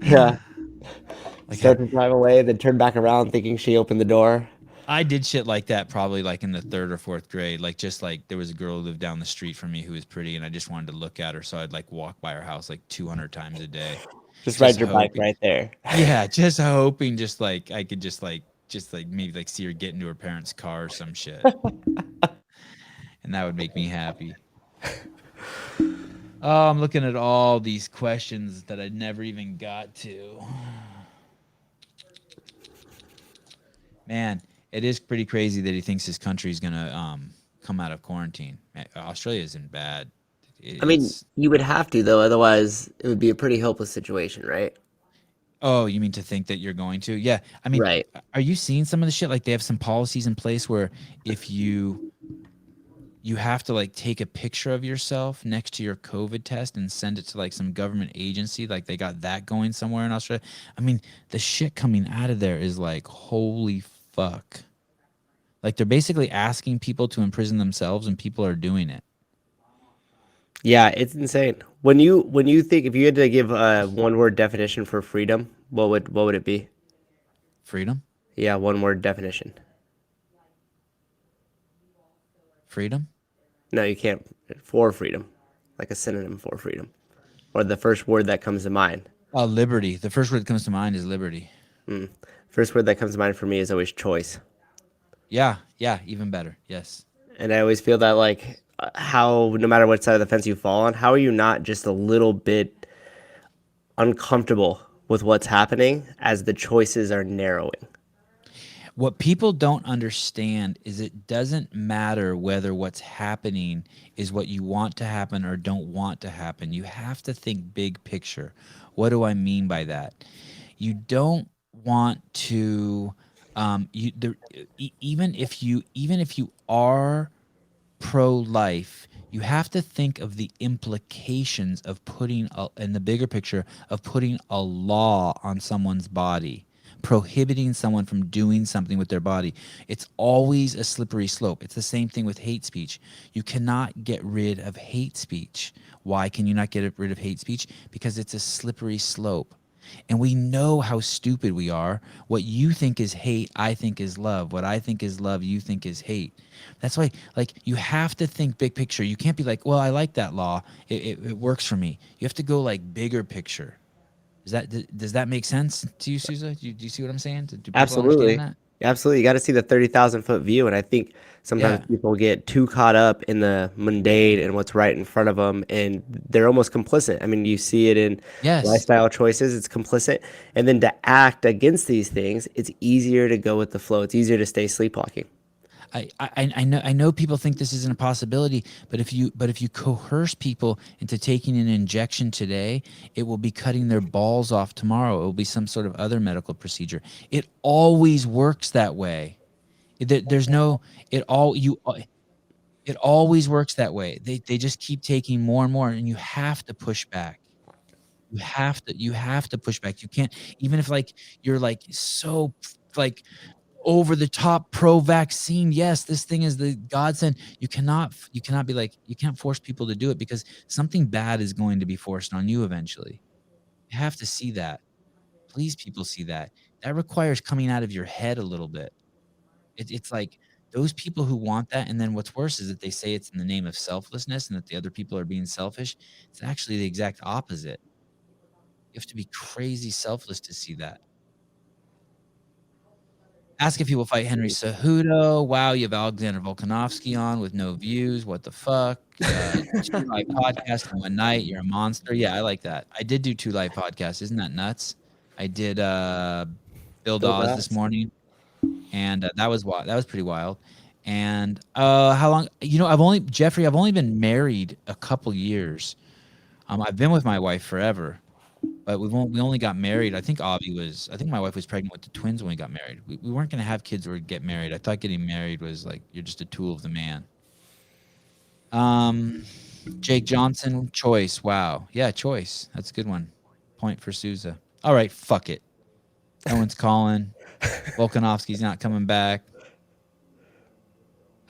Yeah. Like Start to drive away, then turn back around thinking she opened the door. I did shit like that probably like in the 3rd or 4th grade. Like just like there was a girl who lived down the street from me who was pretty, and I just wanted to look at her, so I'd like walk by her house like 200 times a day. Just ride your bike hoping. right there. Yeah, just hoping, just like I could just like maybe like see her get into her parents' car or some shit, and that would make me happy. Oh, I'm looking at all these questions that I never even got to. Man, it is pretty crazy that he thinks his country's gonna come out of quarantine. Australia isn't bad. I mean, you would have to though, otherwise it would be a pretty hopeless situation, right? Oh, you mean to think that you're going to? Yeah. I mean, Right. Are you seeing some of the shit? Like they have some policies in place where if you have to like take a picture of yourself next to your COVID test and send it to like some government agency. Like they got that going somewhere in Australia. I mean, the shit coming out of there is like, holy fuck. Like they're basically asking people to imprison themselves, and people are doing it. Yeah, it's insane. When you think, if you had to give a one word definition for freedom, what would it be? Freedom? Yeah, one word definition. Freedom? No, you can't. For freedom, like a synonym for freedom, or the first word that comes to mind. Liberty. The first word that comes to mind is liberty. First word that comes to mind for me is always choice. Yeah, even better. Yes. And I always feel that like how no matter what side of the fence you fall on, how are you not just a little bit uncomfortable with what's happening as the choices are narrowing? What people don't understand is it doesn't matter whether what's happening is what you want to happen or don't want to happen. You have to think big picture. What do I mean by that? You don't want to even if you are pro-life, you have to think of the implications of in the bigger picture of putting a law on someone's body, prohibiting someone from doing something with their body. It's always a slippery slope. It's the same thing with hate speech. You cannot get rid of hate speech. Why can you not get rid of hate speech? Because it's a slippery slope. And we know how stupid we are. What you think is hate, I think is love. What I think is love, you think is hate. That's why, like, you have to think big picture. You can't be like, well, I like that law. It works for me. You have to go, like, bigger picture. Does that make sense to you, Sousa? Do you see what I'm saying? Do people Absolutely. understand that? Absolutely. You got to see the 30,000-foot view. And I think sometimes people get too caught up in the mundane and what's right in front of them, and they're almost complicit. I mean, you see it in lifestyle choices. It's complicit. And then to act against these things, it's easier to go with the flow. It's easier to stay sleepwalking. I know people think this isn't a possibility, but if you coerce people into taking an injection today, it will be cutting their balls off tomorrow. It will be some sort of other medical procedure. It always works that way. It always works that way. They just keep taking more and more, and you have to push back. You have to push back. You can't, even if like you're like so like over the top pro vaccine. Yes, this thing is the godsend. You cannot be like, you can't force people to do it, because something bad is going to be forced on you eventually. You have to see that. Please, people, see that. That requires coming out of your head a little bit. It's like those people who want that, and then what's worse is that they say it's in the name of selflessness and that the other people are being selfish. It's actually the exact opposite. You have to be crazy selfless to see that. Ask if he will fight Henry Cejudo. Wow, you have Alexander Volkanovski on with no views. What the fuck? 2 live podcasts in one night. You're a monster. Yeah, I like that. I did do 2 live podcasts. Isn't that nuts? I did Bill Dawes this morning, and that was wild. That was pretty wild. And how long? I've only been married a couple years. I've been with my wife forever. But we only got married. I think my wife was pregnant with the twins when we got married. We weren't going to have kids or get married. I thought getting married was like, you're just a tool of the man. Jake Johnson, choice. Wow. Yeah, choice. That's a good one. Point for Sousa. All right, fuck it. No one's calling. Volkanovski's not coming back.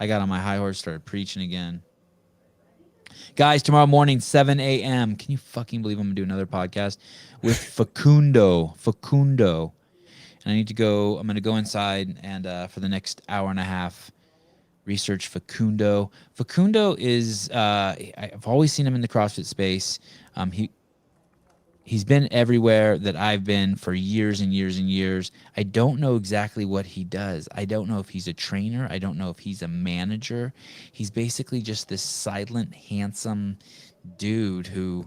I got on my high horse, started preaching again. Guys, tomorrow morning, 7 a.m. Can you fucking believe I'm going to do another podcast with Facundo? And I'm going to go inside and for the next hour and a half, research Facundo. Facundo is, I've always seen him in the CrossFit space. He's been everywhere that I've been for years and years and years. I don't know exactly what he does. I don't know if he's a trainer. I don't know if he's a manager. He's basically just this silent, handsome dude who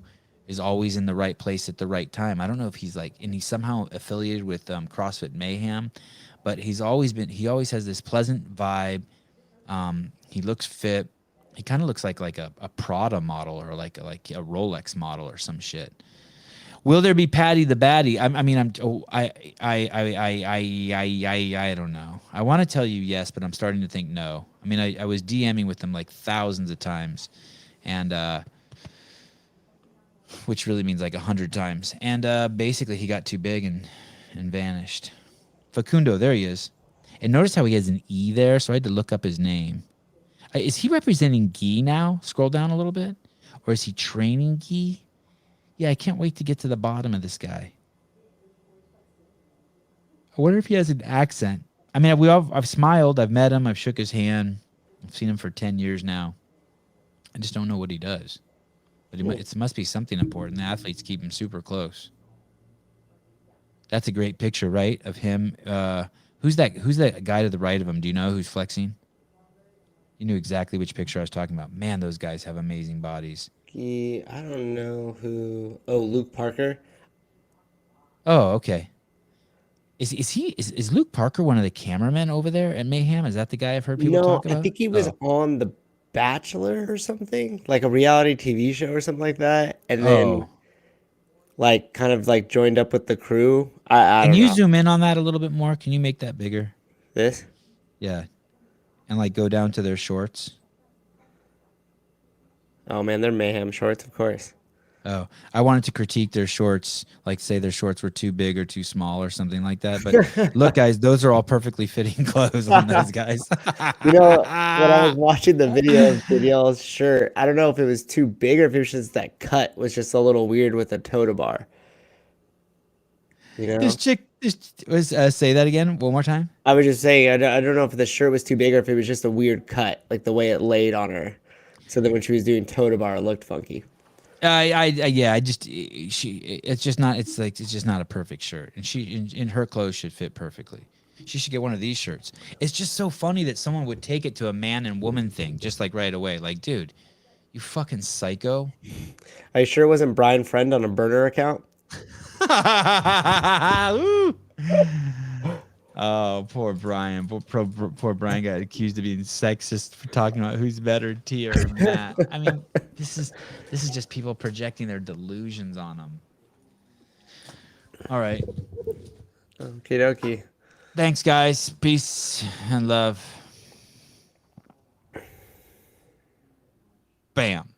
is always in the right place at the right time. I don't know if he's and he's somehow affiliated with CrossFit Mayhem, but he always has this pleasant vibe. He looks fit. He kind of looks like a Prada model or like a Rolex model or some shit. Will there be Patty the Baddie? I don't know. I want to tell you yes, but I'm starting to think no. I mean, I was DMing with him like thousands of times, and which really means like 100 times. And basically, he got too big and vanished. Facundo, there he is. And notice how he has an E there, so I had to look up his name. Is he representing Gi now? Scroll down a little bit, or is he training Gi? Yeah, I can't wait to get to the bottom of this guy. I wonder if he has an accent. I mean, I've smiled. I've met him. I've shook his hand. I've seen him for 10 years now. I just don't know what he does. But it must be something important. The athletes keep him super close. That's a great picture, right, of him. Who's that guy to the right of him? Do you know who's flexing? You knew exactly which picture I was talking about. Man, those guys have amazing bodies. I don't know who. Oh, Luke Parker. Oh, okay. Is Luke Parker one of the cameramen over there at Mayhem? Is that the guy I've heard people talk about? I think he was on The Bachelor or something, like a reality TV show or something like that, and then kind of joined up with the crew. I Can don't you know. zoom in on that a little bit more? Can you make that bigger? This? Yeah, and go down to their shorts. Oh man, they're Mayhem shorts, of course. Oh, I wanted to critique their shorts, say their shorts were too big or too small or something like that. But look, guys, those are all perfectly fitting clothes on those guys. When I was watching the video of Danielle's shirt, I don't know if it was too big or if it was just that cut was just a little weird with the tote bar. This chick, say that again one more time. I was just saying, I don't know if the shirt was too big or if it was just a weird cut, like the way it laid on her. So that when she was doing tote bar, it looked funky. It's just not a perfect shirt, and she in her clothes should fit perfectly. She should get one of these shirts. It's just so funny that someone would take it to a man and woman thing, just right away. Dude, you fucking psycho. Are you sure it wasn't Brian Friend on a burner account? Oh, poor Brian. Poor Brian got accused of being sexist for talking about who's better, T or Matt. I mean, this is just people projecting their delusions on them. All right. Okie dokie. Thanks, guys. Peace and love. Bam.